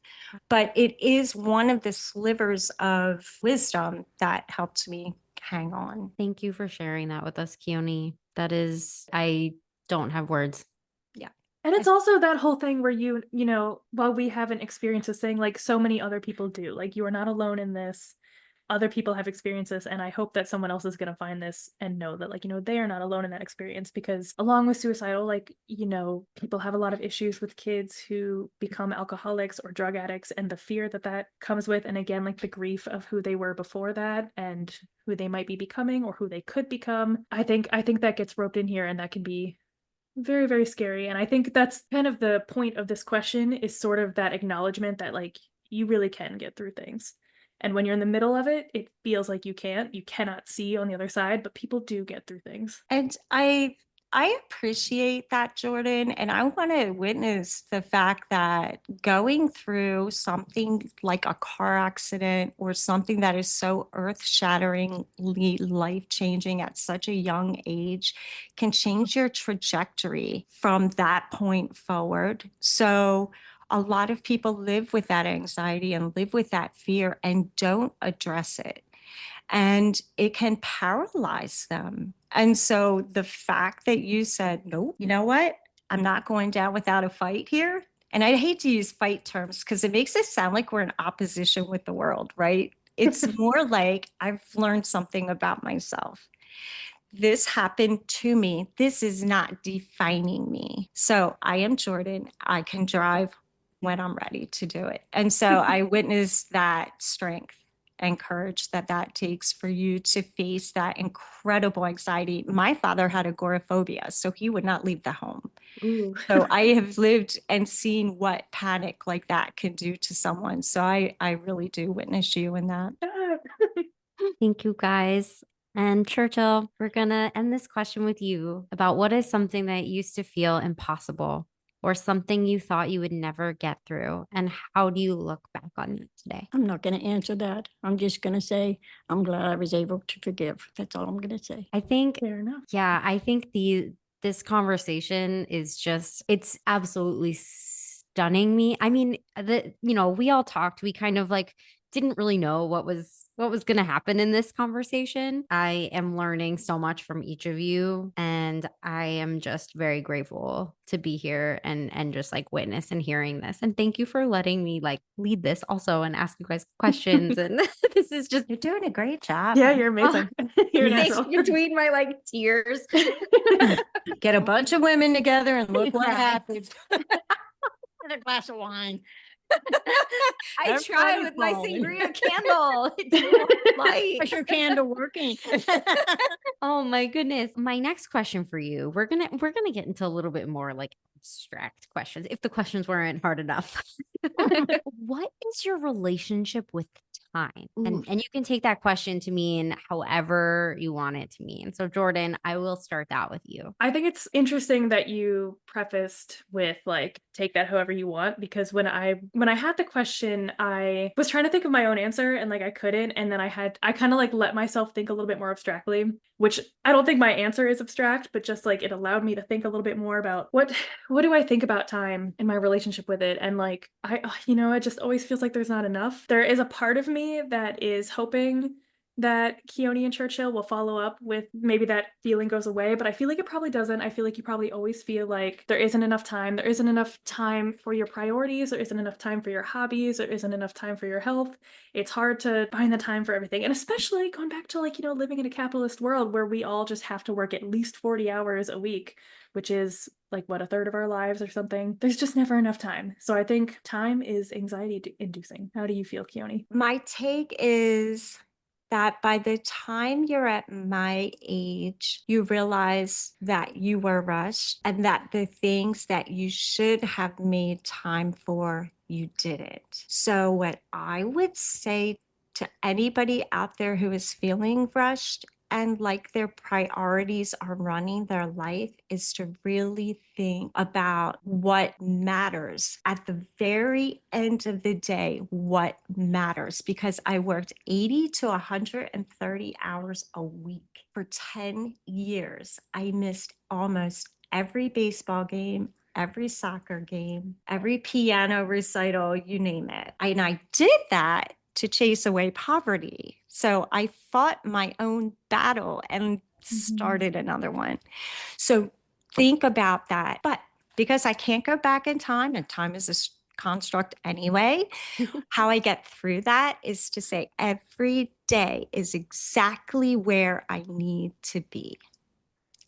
But it is one of the slivers of wisdom that helped me hang on. Thank you for sharing that with us, Keone. I don't have words. Yeah. And it's also that whole thing where you know, while we haven't experienced this thing, like so many other people do, like you are not alone in this. Other people have experienced this, and I hope that someone else is going to find this and know that, like, you know, they are not alone in that experience, because along with suicidal, like, you know, people have a lot of issues with kids who become alcoholics or drug addicts, and the fear that that comes with, and again, like the grief of who they were before that and who they might be becoming or who they could become. I think that gets roped in here, and that can be very, very scary. And I think that's kind of the point of this question, is sort of that acknowledgement that, like, you really can get through things. And when you're in the middle of it, it feels like you cannot see on the other side, but people do get through things. And I appreciate that, Jordan. And I want to witness the fact that going through something like a car accident or something that is so earth-shatteringly life-changing at such a young age can change your trajectory from that point forward. So a lot of people live with that anxiety and live with that fear and don't address it. And it can paralyze them. And so the fact that you said, nope, you know what? I'm not going down without a fight here. And I hate to use fight terms because it makes it sound like we're in opposition with the world, right? It's more like I've learned something about myself. This happened to me. This is not defining me. So I am Jordan. I can drive when I'm ready to do it. And so I witnessed that strength and courage that takes for you to face that incredible anxiety. My father had agoraphobia, so he would not leave the home. Ooh. So I have lived and seen what panic like that can do to someone. So I really do witness you in that. Thank you, guys. And Churchill, we're going to end this question with you about what is something that used to feel impossible or something you thought you would never get through, and how do you look back on it today? I'm not going to answer that. I'm just going to say, I'm glad I was able to forgive. That's all I'm going to say. I think, Fair enough. yeah, I think this conversation is just, it's absolutely stunning me. I mean, we all talked, we kind of like didn't really know what was going to happen in this conversation. I am learning so much from each of you, and I am just very grateful to be here and just like witness and hearing this. And thank you for letting me like lead this also and ask you guys questions. And this is just, You're doing a great job. Yeah, you're amazing. You're thanks natural. between my like tears. Get a bunch of women together and look what Yeah. happens. And a glass of wine. I tried with my sangria candle. It didn't light. Is your candle working? Oh my goodness. My next question for you. We're gonna get into a little bit more like abstract questions, if the questions weren't hard enough. What is your relationship with time? And you can take that question to mean however you want it to mean. So Jordan, I will start that with you. I think it's interesting that you prefaced with like, take that however you want, because when I had the question, I was trying to think of my own answer and like I couldn't. And then I kind of like let myself think a little bit more abstractly, which I don't think my answer is abstract, but just like it allowed me to think a little bit more about what do I think about time and my relationship with it. And like, it just always feels like there's not enough. There is a part of me that is hoping that Keone and Churchill will follow up with maybe that feeling goes away, but I feel like it probably doesn't. I feel like you probably always feel like there isn't enough time. There isn't enough time for your priorities. There isn't enough time for your hobbies. There isn't enough time for your health. It's hard to find the time for everything. And especially going back to like, living in a capitalist world where we all just have to work at least 40 hours a week, which is like what, a third of our lives or something. There's just never enough time. So I think time is anxiety inducing. How do you feel, Keone? My take is that by the time you're at my age, you realize that you were rushed and that the things that you should have made time for, you didn't. So what I would say to anybody out there who is feeling rushed and like their priorities are running their life is to really think about what matters. At the very end of the day, what matters? Because I worked 80 to 130 hours a week for 10 years. I missed almost every baseball game, every soccer game, every piano recital, you name it. And I did that to chase away poverty. So I fought my own battle and started another one. So think about that. But because I can't go back in time and time is a construct anyway. How I get through that is to say every day is exactly where I need to be.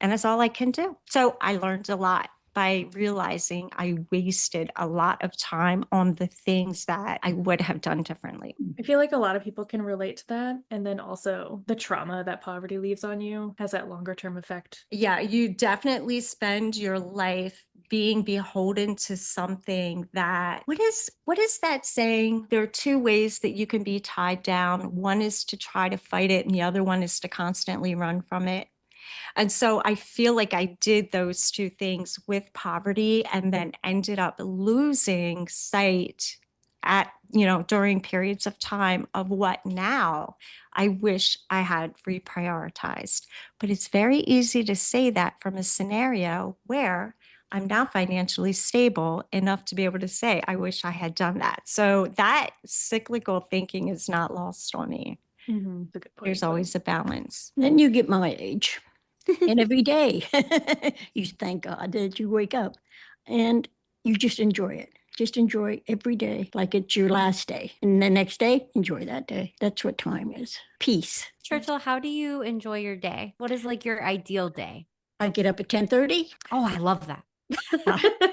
And that's all I can do. So I learned a lot by realizing I wasted a lot of time on the things that I would have done differently. I feel like a lot of people can relate to that. And then also the trauma that poverty leaves on you has that longer term effect. Yeah, you definitely spend your life being beholden to something that what is that saying? There are two ways that you can be tied down. One is to try to fight it, and the other one is to constantly run from it. And so I feel like I did those two things with poverty and then ended up losing sight during periods of time of what now I wish I had reprioritized. But it's very easy to say that from a scenario where I'm now financially stable enough to be able to say, I wish I had done that. So that cyclical thinking is not lost on me. Mm-hmm. That's a good point. There's always a balance. Then you get my age. And every day, you thank God that you wake up and you just enjoy it. Just enjoy every day like it's your last day. And the next day, enjoy that day. That's what time is. Peace. Churchill, how do you enjoy your day? What is like your ideal day? I get up at 10:30. Oh, I love that.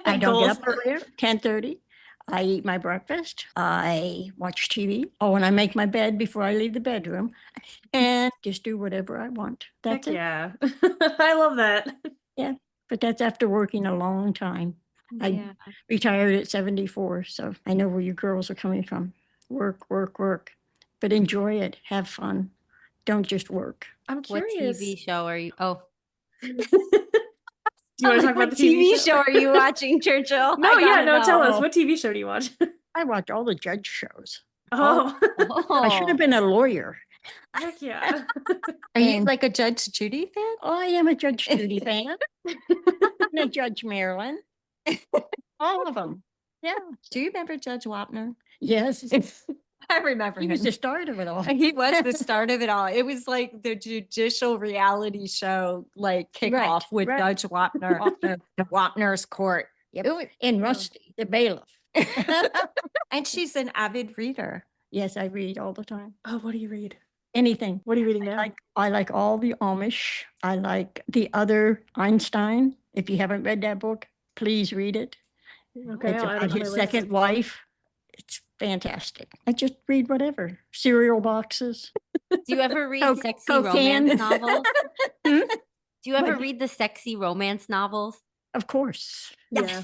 I don't Goals. get up earlier. 10:30. I eat my breakfast. I watch TV. Oh, and I make my bed before I leave the bedroom and just do whatever I want. That's Heck it. yeah. I love that. But that's after working a long time. I retired at 74, so I know where you girls are coming from. Work, work, work. But enjoy it. Have fun. Don't just work. I'm What curious. TV show are you? Oh, Do you want to talk about the TV show? are you watching, Churchill? No, I yeah, gotta no, tell us. know. What TV show do you watch? I watch all the judge shows. Oh, I should have been a lawyer. heck yeah. Are you And- like a Judge Judy fan? I am a Judge Judy fan. And a Judge Marilyn. All of them. Yeah. Do you remember Judge Wapner? Yes. I remember He him. was the start of it all. He was the start of it all. It was like the judicial reality show, like kickoff with right. Judge Wapner, the Wapner's court. Yep. It was- And Rusty, the bailiff. and she's an avid reader. Yes, I read all the time. Oh, what do you read? Anything. What are you reading now? I like all the Amish. I like the other Einstein. If you haven't read that book, please read it. Okay, It's I'll add it about to my his list. second wife. It's fantastic. I just read whatever. Cereal boxes. Do you ever read Coke- sexy Coke romance can. novels? Hmm? Do you ever What? read the sexy romance novels? Of course. Yeah.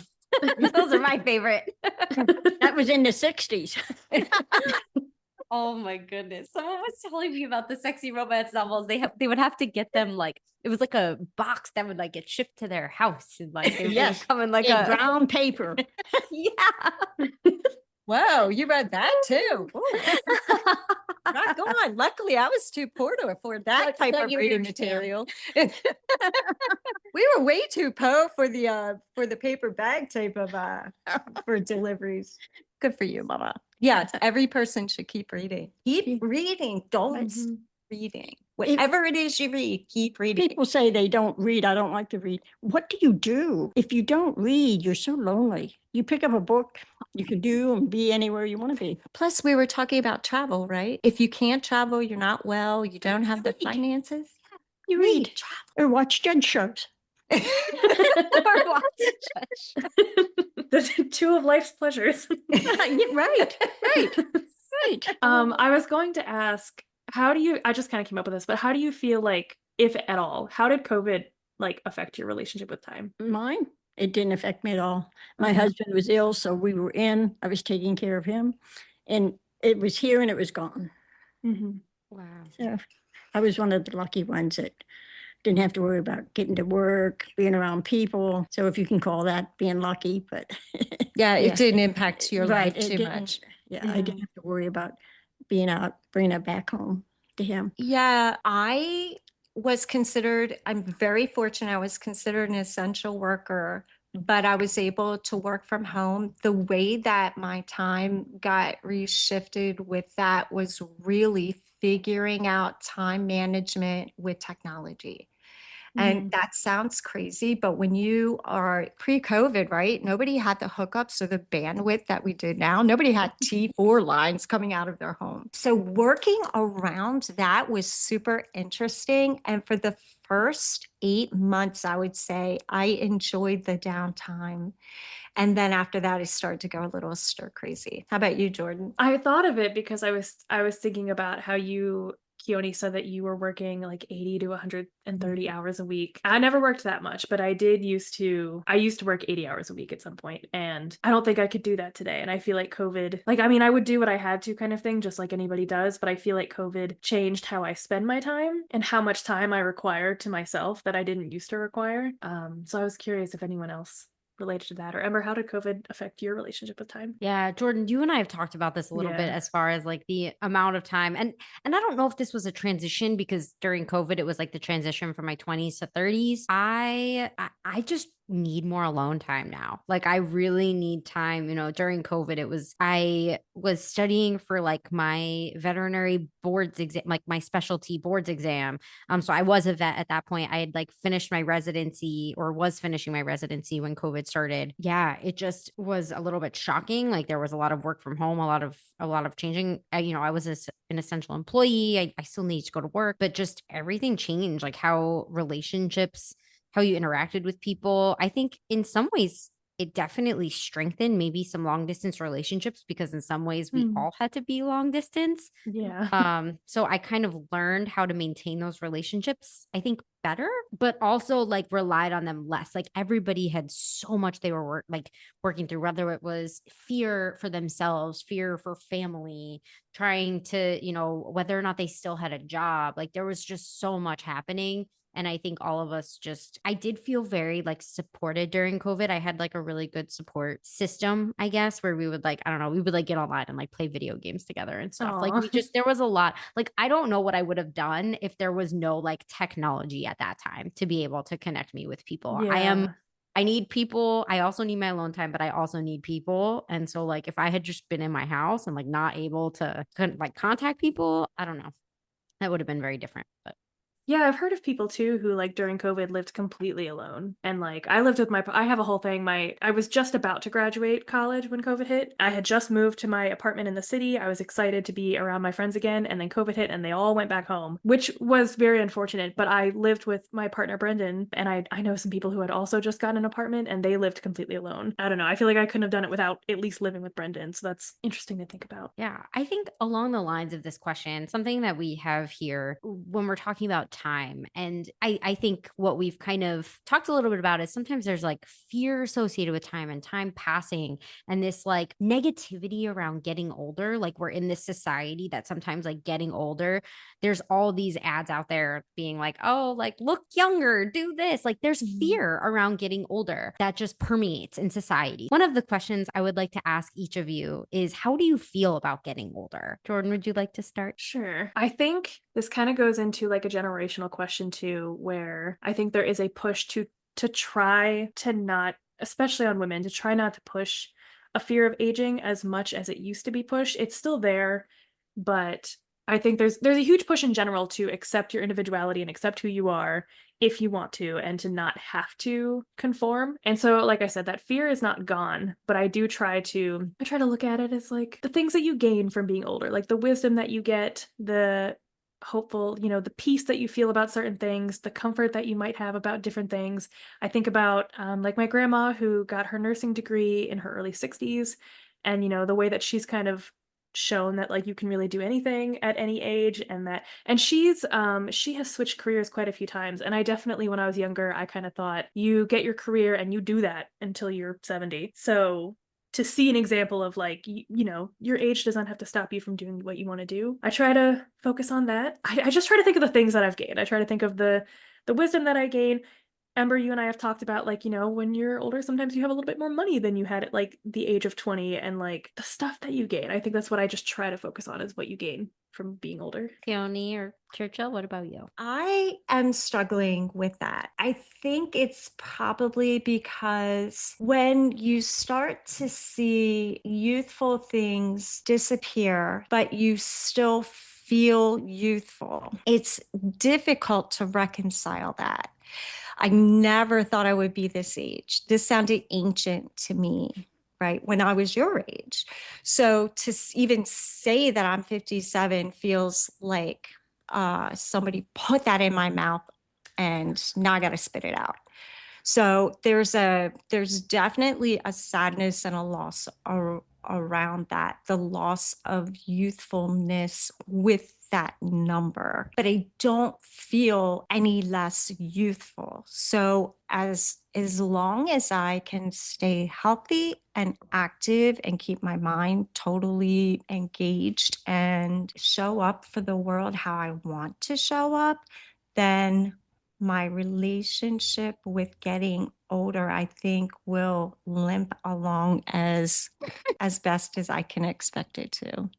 Those are my favorite. That was in the 60s. Oh my goodness. Someone was telling me about the sexy romance novels. They would have to get them like it was like a box that would like get shipped to their house and like they would Yes, come in like In a brown paper. yeah. Whoa, you read that too. Rock on. Luckily, I was too poor to afford that type of reading material. We were way too poor for the paper bag type of for deliveries. Good for you, Mama. Yes, every person should keep reading. Keep reading. Don't stop reading. Whatever it is you read, keep reading. People say they don't read. I don't like to read. What do you do? If you don't read, you're so lonely. You pick up a book, you can do and be anywhere you want to be. Plus, we were talking about travel, right? If you can't travel, you're not well, you don't have the Read. finances. You read. Or watch judge shows. Or watch The two of life's pleasures. Yeah, right. I was going to ask, I just kind of came up with this, but how do you feel like, if at all, how did COVID like affect your relationship with time? Mine, it didn't affect me at all. My husband was ill, so we were in. I was taking care of him. And it was here and it was gone. Mm-hmm. Wow. So I was one of the lucky ones that didn't have to worry about getting to work, being around people. So if you can call that being lucky, but Yeah, Yeah. it didn't impact your Right, life it too didn't. much. yeah, I didn't have to worry about being out, bringing it back home to him. Yeah, I'm very fortunate. I was considered an essential worker, but I was able to work from home. The way that my time got reshifted with that was really figuring out time management with technology. And that sounds crazy, but when you are pre-COVID, right? Nobody had the hookups or the bandwidth that we do now. Nobody had T4 lines coming out of their home. So working around that was super interesting. And for the first 8 months, I would say I enjoyed the downtime. And then after that, it started to go a little stir crazy. How about you, Jordan? I thought of it because I was thinking about how you, Keone, said that you were working like 80 to 130 hours a week. I never worked that much, but I used to work 80 hours a week at some point, and I don't think I could do that today. And I feel like COVID, like, I mean, I would do what I had to kind of thing, just like anybody does, but I feel like COVID changed how I spend my time and how much time I require to myself that I didn't used to require. So I was curious if anyone else related to that. Or Ember, how did COVID affect your relationship with time? Yeah, Jordan, you and I have talked about this a little bit as far as like the amount of time. And I don't know if this was a transition because during COVID it was like the transition from my 20s to 30s. I just need more alone time now. Like I really need time, during COVID I was studying for like my veterinary boards exam, like my specialty boards exam. So I was a vet at that point. I had like finished my residency or was finishing my residency when COVID started. Yeah, it just was a little bit shocking. Like there was a lot of work from home, a lot of changing. I was an essential employee. I still need to go to work, but just everything changed, like how relationships, how you interacted with people. I think in some ways it definitely strengthened maybe some long distance relationships because in some ways we all had to be long distance. Yeah. So I kind of learned how to maintain those relationships, I think better, but also like relied on them less. Like everybody had so much they were working through, whether it was fear for themselves, fear for family, trying to, whether or not they still had a job. Like there was just so much happening. And I think all of us I did feel very like supported during COVID. I had like a really good support system, I guess, where we would like, I don't know, we would like get online and like play video games together and stuff. Like there was a lot, like, I don't know what I would have done if there was no like technology at that time to be able to connect me with people. Yeah. I need people. I also need my alone time, but I also need people. And so like, if I had just been in my house and like not able to like contact people, I don't know, that would have been very different, but. Yeah, I've heard of people too who like during COVID lived completely alone. And like I lived with I have a whole thing. I was just about to graduate college when COVID hit. I had just moved to my apartment in the city. I was excited to be around my friends again, and then COVID hit and they all went back home, which was very unfortunate. But I lived with my partner Brendan, and I know some people who had also just gotten an apartment and they lived completely alone. I don't know. I feel like I couldn't have done it without at least living with Brendan. So that's interesting to think about. Yeah, I think along the lines of this question, something that we have here when we're talking about time, and I think what we've kind of talked a little bit about is sometimes there's like fear associated with time and time passing and this like negativity around getting older. Like we're in this society that sometimes like getting older, there's all these ads out there being like, oh, like look younger, do this. Like there's fear around getting older that just permeates in society. One of the questions I would like to ask each of you is, how do you feel about getting older? Jordan, would you like to start? Sure. I think this kind of goes into like a generational question too, where I think there is a push to try to not, especially on women, to try not to push a fear of aging as much as it used to be pushed. It's still there, but I think there's a huge push in general to accept your individuality and accept who you are if you want to, and to not have to conform. And so, like I said, that fear is not gone, but I try to look at it as like the things that you gain from being older, like the wisdom that you get, the hopeful, the peace that you feel about certain things, the comfort that you might have about different things. I think about like my grandma who got her nursing degree in her early 60s, and the way that she's kind of shown that like you can really do anything at any age, and she has switched careers quite a few times. And I definitely, when I was younger, I kind of thought you get your career and you do that until you're 70. So to see an example of like, your age does not have to stop you from doing what you want to do. I try to focus on that. I just try to think of the things that I've gained. I try to think of the wisdom that I gain. Ember, you and I have talked about like, when you're older, sometimes you have a little bit more money than you had at like the age of 20, and like the stuff that you gain. I think that's what I just try to focus on, is what you gain from being older. Keone or Churchill, what about you? I am struggling with that. I think it's probably because when you start to see youthful things disappear, but you still feel youthful, it's difficult to reconcile that. I never thought I would be this age. This sounded ancient to me, right? When I was your age. So to even say that I'm 57 feels like somebody put that in my mouth and now I got to spit it out. So there's definitely a sadness and a loss around that, the loss of youthfulness with that number, but I don't feel any less youthful. So as long as I can stay healthy and active and keep my mind totally engaged and show up for the world how I want to show up, then my relationship with getting older, I think, will limp along as best as I can expect it to.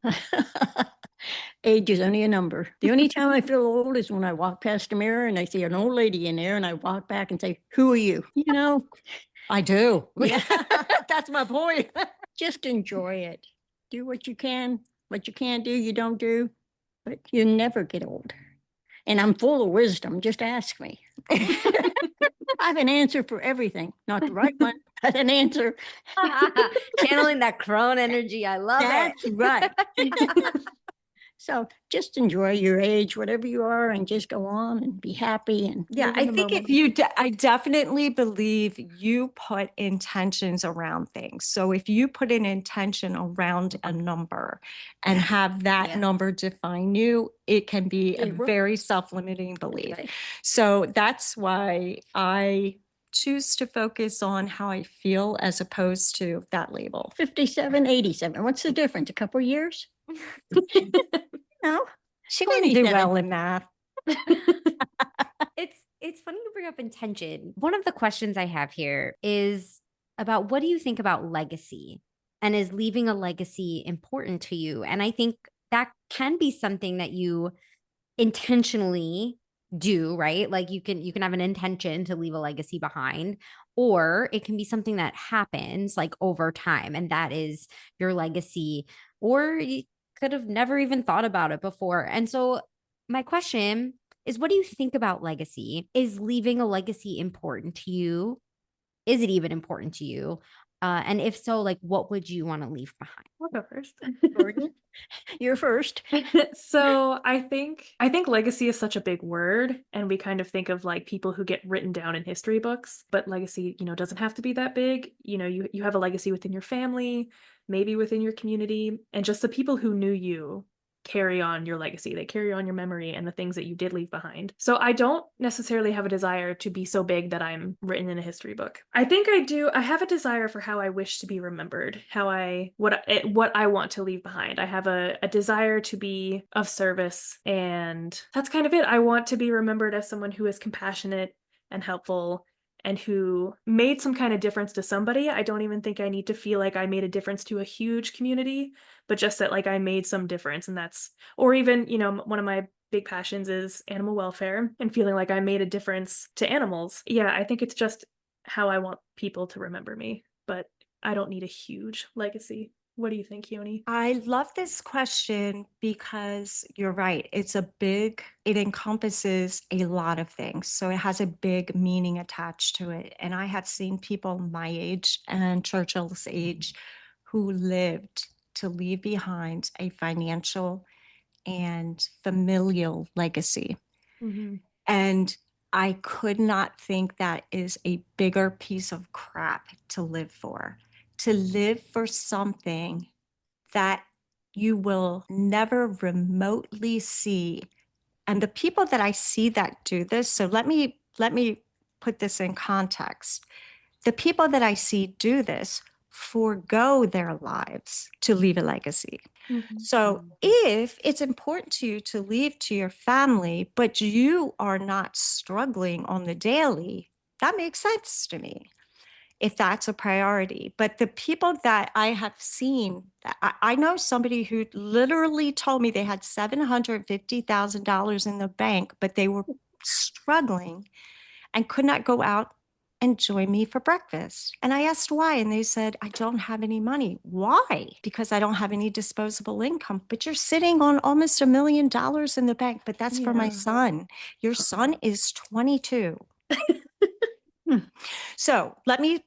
Age is only a number. The only time I feel old is when I walk past a mirror and I see an old lady in there and I walk back and say, "Who are you?" You know? I do. Yeah, that's my point. Just enjoy it. Do what you can. What you can't do, you don't do. But you never get old. And I'm full of wisdom. Just ask me. I have an answer for everything. Not the right one, but an answer. Channeling that crone energy. I love That's it. right. So just enjoy your age, whatever you are, and just go on and be happy. And Yeah, Live in I the think moment. I definitely believe you put intentions around things. So if you put an intention around a number and have that Yeah. number define you, it can be a It will. very self-limiting belief. Okay. So that's why I choose to focus on how I feel as opposed to that label. 57, 87. What's the difference? A couple years? No. She didn't do 27. well in math. It's funny you bring up intention. One of the questions I have here is about what do you think about legacy? And is leaving a legacy important to you? And I think that can be something that you intentionally do, right? Like you can have an intention to leave a legacy behind, or it can be something that happens like over time, and that is your legacy, or you could have never even thought about it before. And so my question is, what do you think about legacy? Is leaving a legacy important to you? Is it even important to you? And if so, like what would you want to leave behind? I'll go first. Gordon, you're first. So I think legacy is such a big word, and we kind of think of like people who get written down in history books, but legacy, doesn't have to be that big. You have a legacy within your family, maybe within your community, and just the people who knew you carry on your legacy. They carry on your memory and the things that you did leave behind. So I don't necessarily have a desire to be so big that I'm written in a history book. I think I have a desire for how I wish to be remembered, what I want to leave behind. I have a desire to be of service, and that's kind of it. I want to be remembered as someone who is compassionate and helpful and who made some kind of difference to somebody. I don't even think I need to feel like I made a difference to a huge community, but just that like I made some difference. And or even, one of my big passions is animal welfare and feeling like I made a difference to animals. Yeah, I think it's just how I want people to remember me, but I don't need a huge legacy. What do you think, Keone? I love this question because you're right. It encompasses a lot of things. So it has a big meaning attached to it. And I have seen people my age and Churchill's age who lived to leave behind a financial and familial legacy. Mm-hmm. And I could not think that is a bigger piece of crap to live for something that you will never remotely see. And the people that I see that do this, so let me put this in context. The people that I see do this forego their lives to leave a legacy. Mm-hmm. So if it's important to you to leave to your family, but you are not struggling on the daily, that makes sense to me if that's a priority. But the people that I have seen, I know somebody who literally told me they had $750,000 in the bank, but they were struggling and could not go out and join me for breakfast. And I asked why, and they said, I don't have any money. Why? Because I don't have any disposable income. But you're sitting on almost $1 million in the bank, but that's for my Yeah. son. Your son is 22. So let me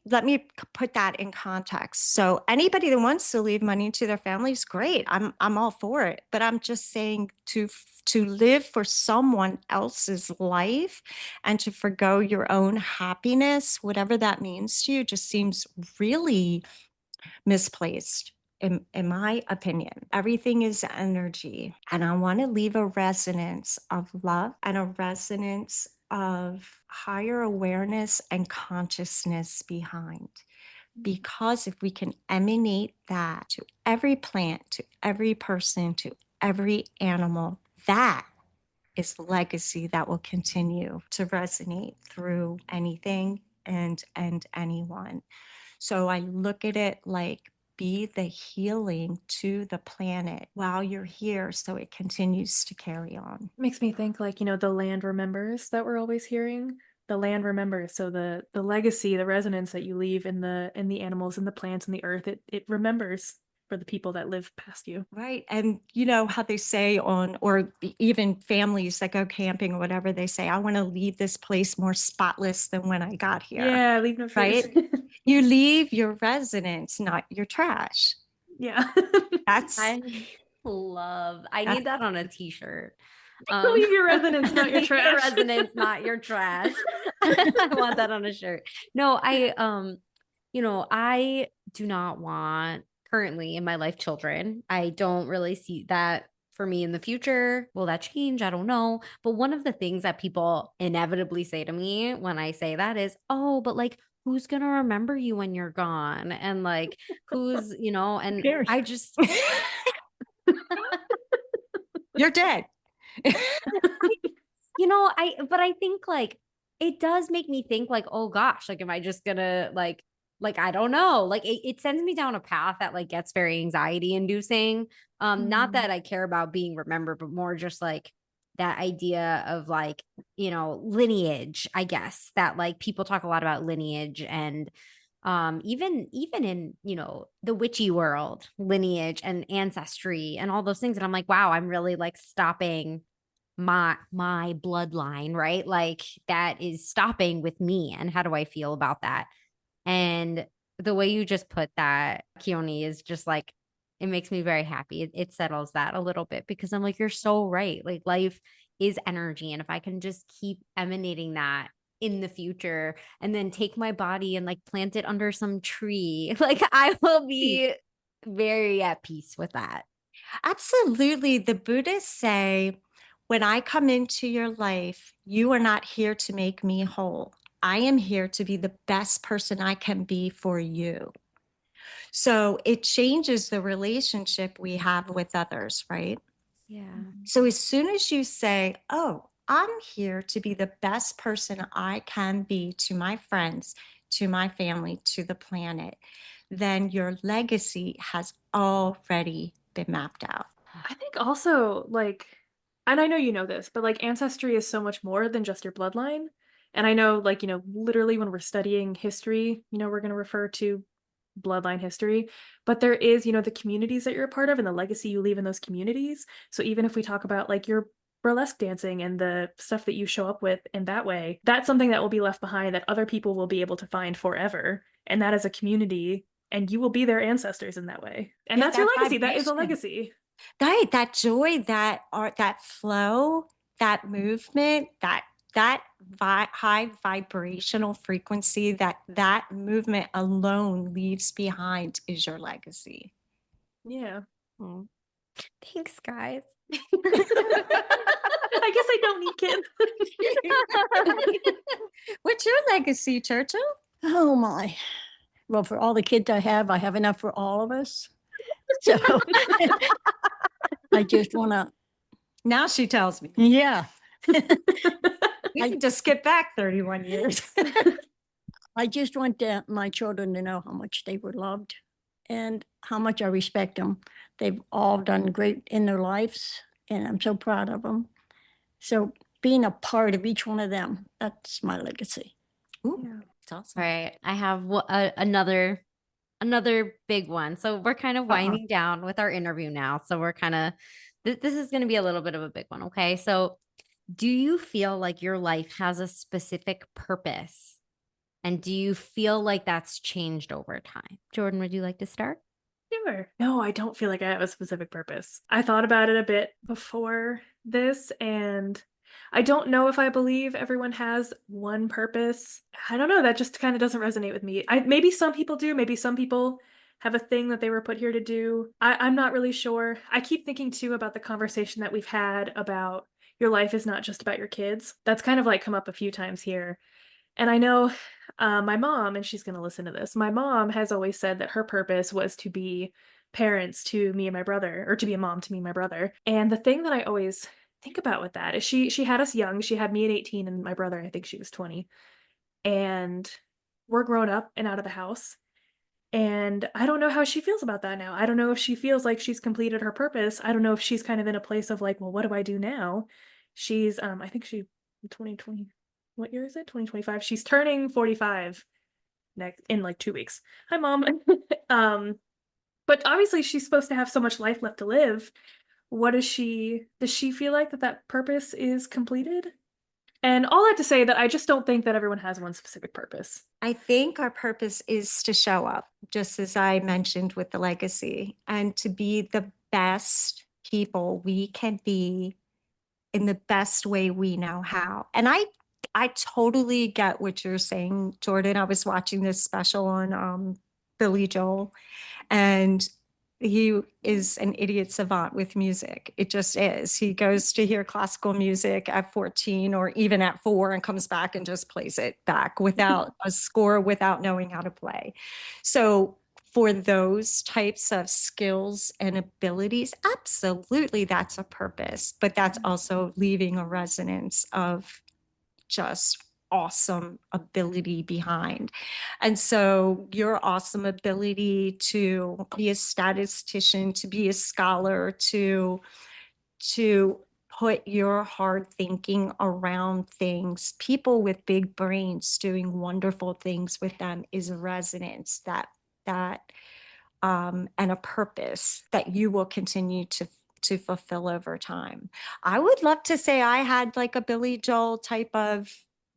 put that in context. So anybody that wants to leave money to their family is great. I'm all for it. But I'm just saying to live for someone else's life and to forgo your own happiness, whatever that means to you, just seems really misplaced. In my opinion, everything is energy. And I want to leave a resonance of love and a resonance of higher awareness and consciousness behind. Because if we can emanate that to every plant, to every person, to every animal, that is legacy that will continue to resonate through anything and anyone. So I look at it like be the healing to the planet while you're here so it continues to carry on. Makes me think like, the land remembers that we're always hearing. The land remembers. So the legacy, the resonance that you leave in the animals and the plants and the earth, it remembers for the people that live past you. Right. And you know how they say or even families that go camping or whatever, they say, I want to leave this place more spotless than when I got here. Yeah, leave no trace. Right? You leave your resonance, not your trash. Yeah. I need that on a t-shirt. Leave your resonance, not your trash. Your resonance, not your trash. I want that on a shirt. No, I do not want currently in my life children. I don't really see that for me in the future. Will that change? I don't know. But one of the things that people inevitably say to me when I say that is, oh, but like, who's going to remember you when you're gone? And like, who's, and I just, you're dead. But I think like, it does make me think like, oh gosh, like, am I just gonna like, I don't know, like it sends me down a path that like gets very anxiety inducing. Not that I care about being remembered, but more just like that idea of like, lineage, I guess, that like people talk a lot about lineage and even in the witchy world, lineage and ancestry and all those things. And I'm like, wow, I'm really like stopping my bloodline, right? Like that is stopping with me. And how do I feel about that? And the way you just put that, Keone, is just like, it makes me very happy. It settles that a little bit because I'm like, you're so right. Like life is energy. And if I can just keep emanating that in the future and then take my body and like plant it under some tree, like I will be very at peace with that. Absolutely. The Buddhists say, when I come into your life, you are not here to make me whole. I am here to be the best person I can be for you. So it changes the relationship we have with others, right? Yeah. So as soon as you say, oh, I'm here to be the best person I can be to my friends, to my family, to the planet, then your legacy has already been mapped out. I think also like, and I know you know this, but like ancestry is so much more than just your bloodline. And I know like, literally when we're studying history, we're going to refer to bloodline history, but there is, the communities that you're a part of and the legacy you leave in those communities. So even if we talk about like your burlesque dancing and the stuff that you show up with in that way, that's something that will be left behind that other people will be able to find forever. And that is a community and you will be their ancestors in that way. And that's your legacy. That is a legacy. Right. That joy, that art, that flow, that movement, that high vibrational frequency that movement alone leaves behind is your legacy. Yeah. Oh. Thanks, guys. I guess I don't need kids. What's your legacy, Churchill? Oh my. Well, for all the kids I have enough for all of us. So I just want to. Now she tells me. Yeah. I just skip back 31 years. I just want my children to know how much they were loved and how much I respect them. They've all done great in their lives, and I'm so proud of them. So being a part of each one of them, that's my legacy. Ooh, yeah. That's awesome. All right. I have another big one. So we're kind of winding down with our interview now. So we're kind of, this is going to be a little bit of a big one. Okay. So Do you feel like your life has a specific purpose? And do you feel like that's changed over time? Jordan, would you like to start? Sure. No, I don't feel like I have a specific purpose. I thought about it a bit before this, and I don't know if I believe everyone has one purpose. I don't know. That just kind of doesn't resonate with me. Maybe some people do. Maybe some people have a thing that they were put here to do. I'm not really sure. I keep thinking too about the conversation that we've had about your life is not just about your kids. That's kind of like come up a few times here. And I know my mom, and she's going to listen to this, my mom has always said that her purpose was to be parents to me and my brother, or to be a mom to me and my brother. And the thing that I always think about with that is she had us young. She had me at 18 and my brother, I think she was 20. And we're grown up and out of the house. And I don't know how she feels about that now. I don't know if she feels like she's completed her purpose. I don't know if she's kind of in a place of like, well, what do I do now? She's I think she 2020, what year is it? 2025. She's turning 45 next in like 2 weeks. Hi, Mom. But obviously she's supposed to have so much life left to live. Does she feel like that purpose is completed? And all that to say that I just don't think that everyone has one specific purpose. I think our purpose is to show up, just as I mentioned with the legacy, and to be the best people we can be in the best way we know how. And I totally get what you're saying, Jordan. I was watching this special on Billy Joel, and he is an idiot savant with music. It just is. He goes to hear classical music at 14 or even at 4 and comes back and just plays it back without a score, without knowing how to play. So for those types of skills and abilities, absolutely that's a purpose, but that's also leaving a resonance of just awesome ability behind. And so your awesome ability to be a statistician, to be a scholar, to put your hard thinking around things, people with big brains doing wonderful things with them, is a resonance that and a purpose that you will continue to fulfill over time. I would love to say I had like a Billy Joel type of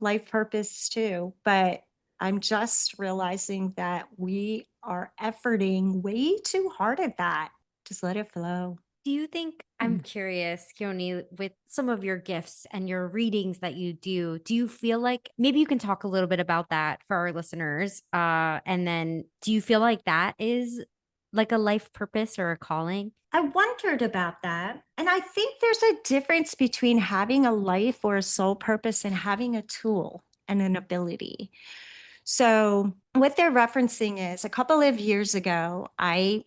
life purpose too, but I'm just realizing that we are efforting way too hard at that. Just let it flow. Do you think, I'm curious, Keone, with some of your gifts and your readings that you do you feel like maybe you can talk a little bit about that for our listeners? And then do you feel like that is like a life purpose or a calling? I wondered about that. And I think there's a difference between having a life or a soul purpose and having a tool and an ability. So, what they're referencing is a couple of years ago, I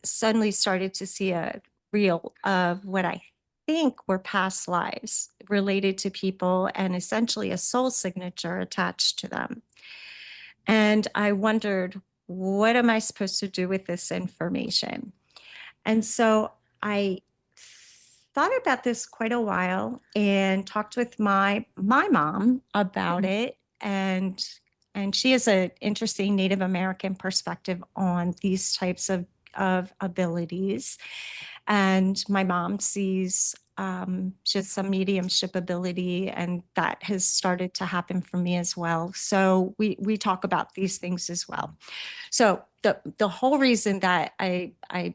suddenly started to see a reel of what I think were past lives related to people and essentially a soul signature attached to them. And I wondered, what am I supposed to do with this information? And so I thought about this quite a while and talked with my mom about it. And she has an interesting Native American perspective on these types of abilities. And my mom sees just some mediumship ability, and that has started to happen for me as well. So we talk about these things as well. So the whole reason that I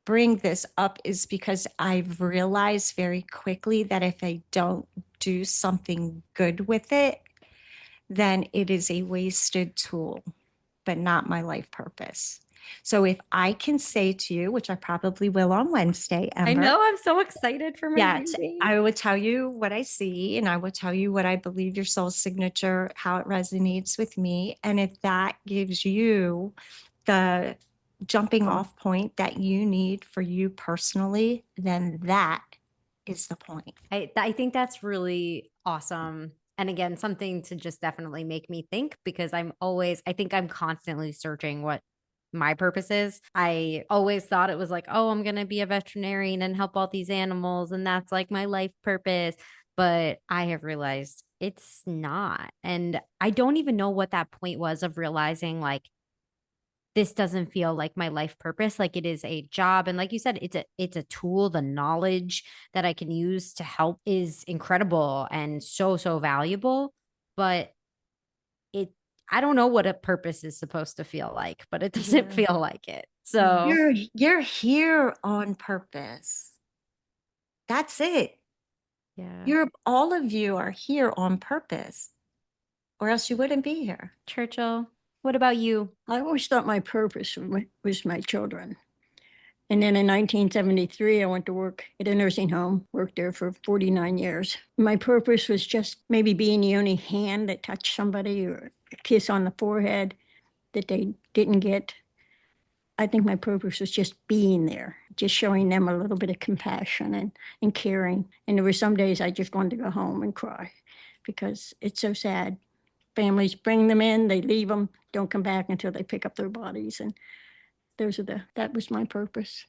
bring this up is because I've realized very quickly that if I don't do something good with it, then it is a wasted tool, but not my life purpose. So if I can say to you, which I probably will on Wednesday, Ember, I know, I'm so excited for my yes, reading. I will tell you what I see, and I will tell you what I believe your soul signature, how it resonates with me. And if that gives you the jumping off point that you need for you personally, then that is the point. I think that's really awesome. And again, something to just definitely make me think, because I think I'm constantly searching what my purpose is. I always thought it was like, oh, I'm going to be a veterinarian and help all these animals, and that's like my life purpose. But I have realized it's not. And I don't even know what that point was of realizing like this doesn't feel like my life purpose. Like it is a job. And like you said, it's a tool. The knowledge that I can use to help is incredible and so, so valuable. But it, I don't know what a purpose is supposed to feel like, but it doesn't Yeah. feel like it. So You're here on purpose. That's it. yeah. All of you are here on purpose, or else you wouldn't be here. Churchill, what about you? I always thought my purpose was my children. And then in 1973, I went to work at a nursing home, worked there for 49 years. My purpose was just maybe being the only hand that touched somebody or a kiss on the forehead that they didn't get. I think my purpose was just being there, just showing them a little bit of compassion and caring. And there were some days I just wanted to go home and cry because it's so sad. Families bring them in, they leave them, don't come back until they pick up their bodies. And that was my purpose.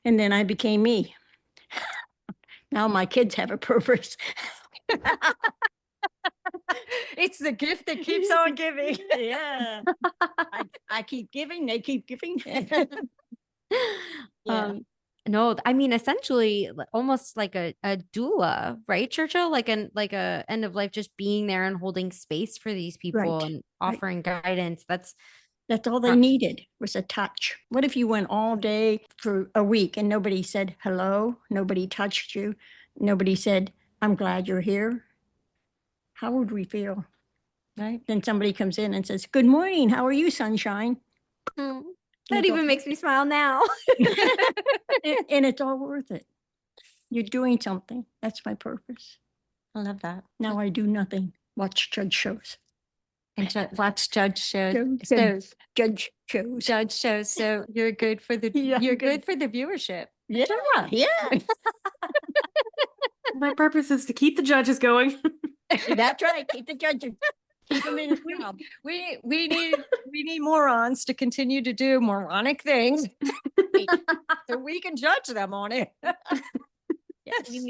And then I became me. Now my kids have a purpose. It's the gift that keeps on giving. Yeah. I keep giving, they keep giving. Yeah. No, I mean essentially almost like a doula, right, Churchill? Like a end of life, just being there and holding space for these people Right, and offering guidance. That's all they needed was a touch. What if you went all day for a week and nobody said hello? Nobody touched you. Nobody said, I'm glad you're here. How would we feel? Right? Then somebody comes in and says, good morning. How are you, sunshine? that even makes me smile now. And it's all worth it. You're doing something. That's my purpose. I love that. Now I do nothing. Watch judge shows. And watch judge shows. Judge shows. Judge shows. So you're good for the Yeah, you're good. good for the viewership. Yeah, yeah. My purpose is to keep the judges going. That's right. Keep the judges. Keep them in the job. We need morons to continue to do moronic things so we can judge them on it. Yes. You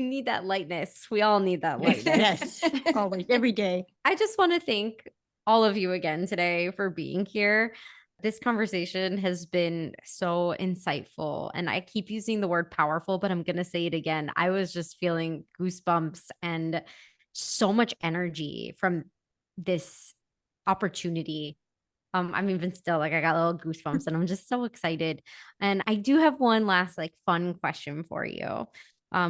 need that lightness. We all need that lightness. Yes. Always. Every day. I just want to thank all of you again today for being here. This conversation has been so insightful, and I keep using the word powerful, but I'm going to say it again. I was just feeling goosebumps and so much energy from this opportunity. I'm even still like, I got little goosebumps and I'm just so excited. And I do have one last like fun question for you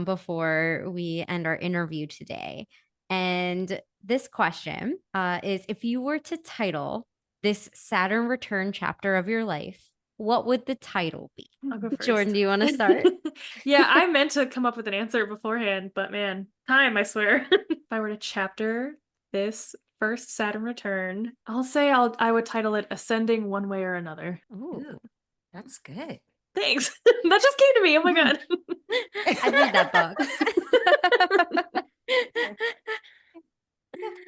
before we end our interview today. And this question is, if you were to title this Saturn return chapter of your life, what would the title be? I'll go first. Jordan, do you want to start? Yeah, I meant to come up with an answer beforehand, but man, time, I swear. If I were to chapter this first Saturn return, I'll say I would title it Ascending One Way or Another. Ooh, that's good. Thanks. That just came to me. Oh my God. I read that book.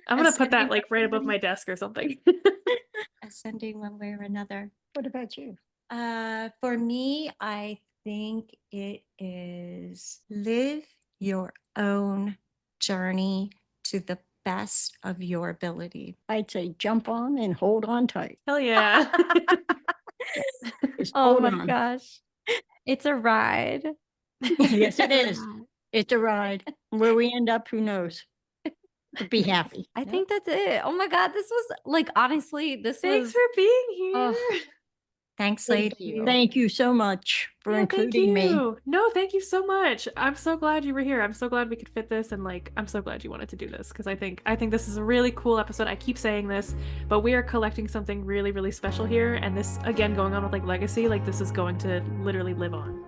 I'm going to put that like right above my desk or something. Ascending one way or another. What about you? For me, I think it is live your own journey to the best of your ability. I'd say jump on and hold on tight. Hell yeah. Just Oh hold my on. gosh. It's a ride. Yes, it is. It's a ride. Where we end up, who knows? But be happy. I think that's it. Oh my God. This was like, honestly, this Thanks was. for being here. Oh, Thanks, Thank lady. you. Thank you so much for Yeah, thank including me. you. No, thank you so much. I'm so glad you were here. I'm so glad we could fit this, and like I'm so glad you wanted to do this because I think this is a really cool episode. I keep saying this, but we are collecting something really, really special here, and this again going on with like legacy, like this is going to literally live on.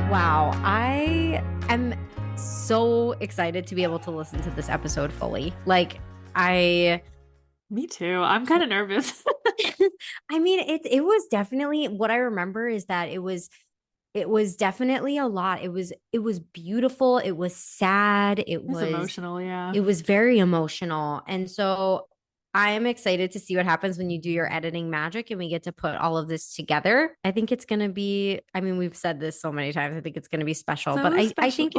wow. I am so excited to be able to listen to this episode fully. Like, Me too. I'm kind of nervous. I mean, it was definitely what I remember is that it was definitely a lot. It was beautiful. It was sad. It was emotional, yeah. It was very emotional. And so I am excited to see what happens when you do your editing magic and we get to put all of this together. I think it's going to be, I mean, we've said this so many times. I think it's going to be special, So but I special. think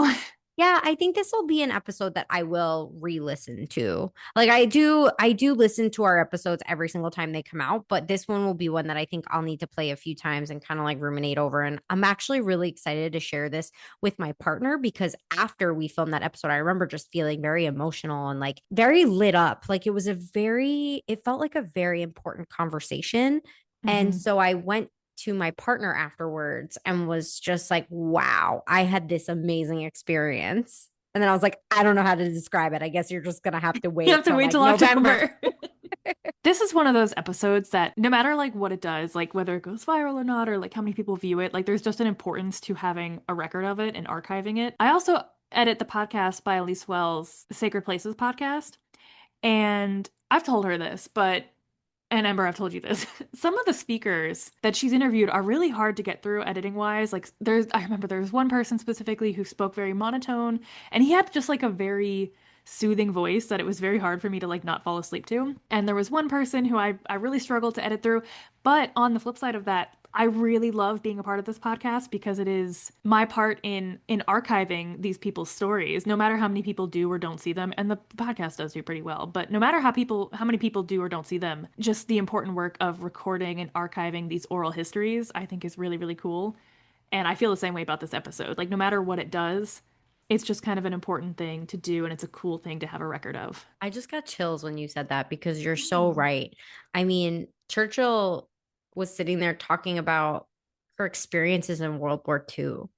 yeah, I think this will be an episode that I will re-listen to. Like I do listen to our episodes every single time they come out, but this one will be one that I think I'll need to play a few times and kind of like ruminate over. And I'm actually really excited to share this with my partner because after we filmed that episode, I remember just feeling very emotional and like very lit up. Like it felt like a very important conversation. And so I went to my partner afterwards and was just like, wow, I had this amazing experience. And then I was like, I don't know how to describe it. I guess you're just going to have to wait. You have to wait till like October. This is one of those episodes that no matter like what it does, like whether it goes viral or not, or like how many people view it, like there's just an importance to having a record of it and archiving it. I also edit the podcast by Elise Wells' Sacred Places podcast. And I've told her this, and Ember, I've told you this. Some of the speakers that she's interviewed are really hard to get through editing wise. Like I remember there's one person specifically who spoke very monotone and he had just like a very soothing voice that it was very hard for me to like not fall asleep to. And there was one person who I really struggled to edit through. But on the flip side of that, I really love being a part of this podcast because it is my part in archiving these people's stories, no matter how many people do or don't see them. And the podcast does do pretty well, but no matter how many people do or don't see them, just the important work of recording and archiving these oral histories, I think is really, really cool. And I feel the same way about this episode. Like no matter what it does, it's just kind of an important thing to do. And it's a cool thing to have a record of. I just got chills when you said that because you're so right. I mean, Churchill was sitting there talking about her experiences in World War II.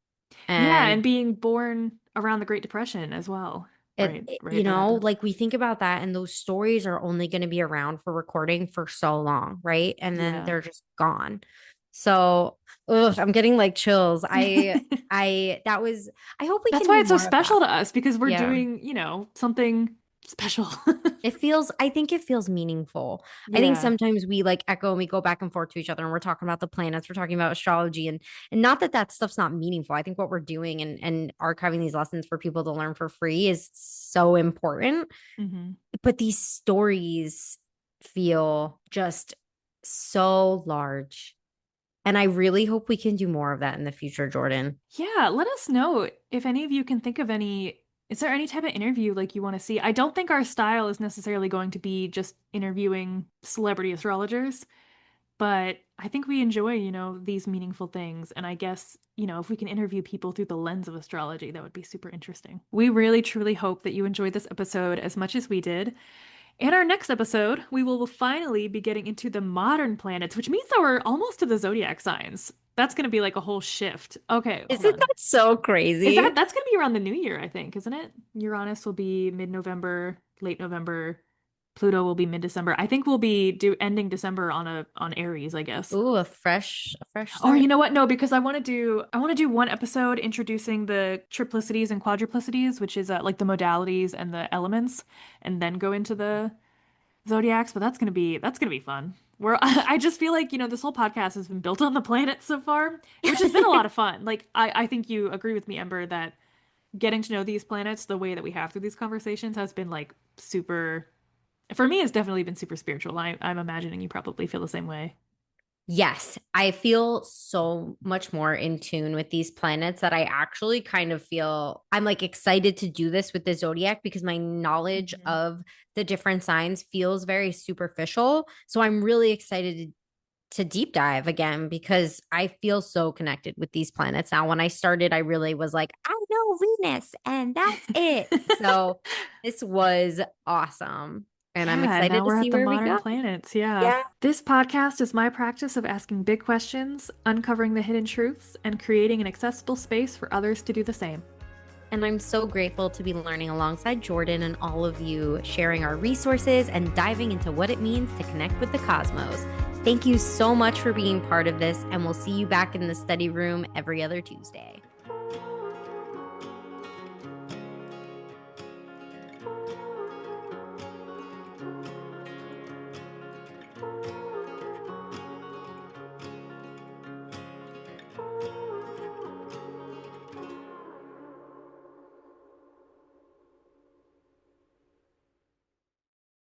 And being born around the Great Depression as well. Right, you know, like we think about that and those stories are only going to be around for recording for so long, right? And then they're just gone. So I'm getting like chills. I hope we That's can why do it's so more of special that. to us because we're doing, you know, something special. I think it feels meaningful. I think sometimes we like echo and we go back and forth to each other and we're talking about the planets, we're talking about astrology and not that stuff's not meaningful. I think what we're doing and archiving these lessons for people to learn for free is so important. But these stories feel just so large. And I really hope we can do more of that in the future, Jordan. Yeah, let us know if any of you can think of any. Is there any type of interview like you want to see? I don't think our style is necessarily going to be just interviewing celebrity astrologers, but I think we enjoy, you know, these meaningful things. And I guess, you know, if we can interview people through the lens of astrology, that would be super interesting. We really, truly hope that you enjoyed this episode as much as we did. In our next episode, we will finally be getting into the modern planets, which means that we're almost to the zodiac signs. That's going to be like a whole shift. Okay. Isn't that so crazy? That's going to be around the new year, I think, isn't it? Uranus will be mid-November, late November. Pluto will be mid-December. I think we'll be ending December on Aries, I guess. Ooh, a fresh start. Or you know what? No, because I want to do one episode introducing the triplicities and quadruplicities, which is like the modalities and the elements, and then go into the zodiacs. But that's gonna be fun. I just feel like, you know, this whole podcast has been built on the planets so far, which has been a lot of fun. Like I think you agree with me, Ember, that getting to know these planets the way that we have through these conversations has been like super. For me, it's definitely been super spiritual. I'm imagining you probably feel the same way. Yes, I feel so much more in tune with these planets that I actually kind of feel I'm like excited to do this with the zodiac because my knowledge of the different signs feels very superficial. So I'm really excited to deep dive again because I feel so connected with these planets. Now, when I started, I really was like, I know Venus and that's it. So this was awesome. And I'm excited to see where we go. Planets. Yeah. This podcast is my practice of asking big questions, uncovering the hidden truths, and creating an accessible space for others to do the same. And I'm so grateful to be learning alongside Jordan and all of you, sharing our resources and diving into what it means to connect with the cosmos. Thank you so much for being part of this, and we'll see you back in the study room every other Tuesday.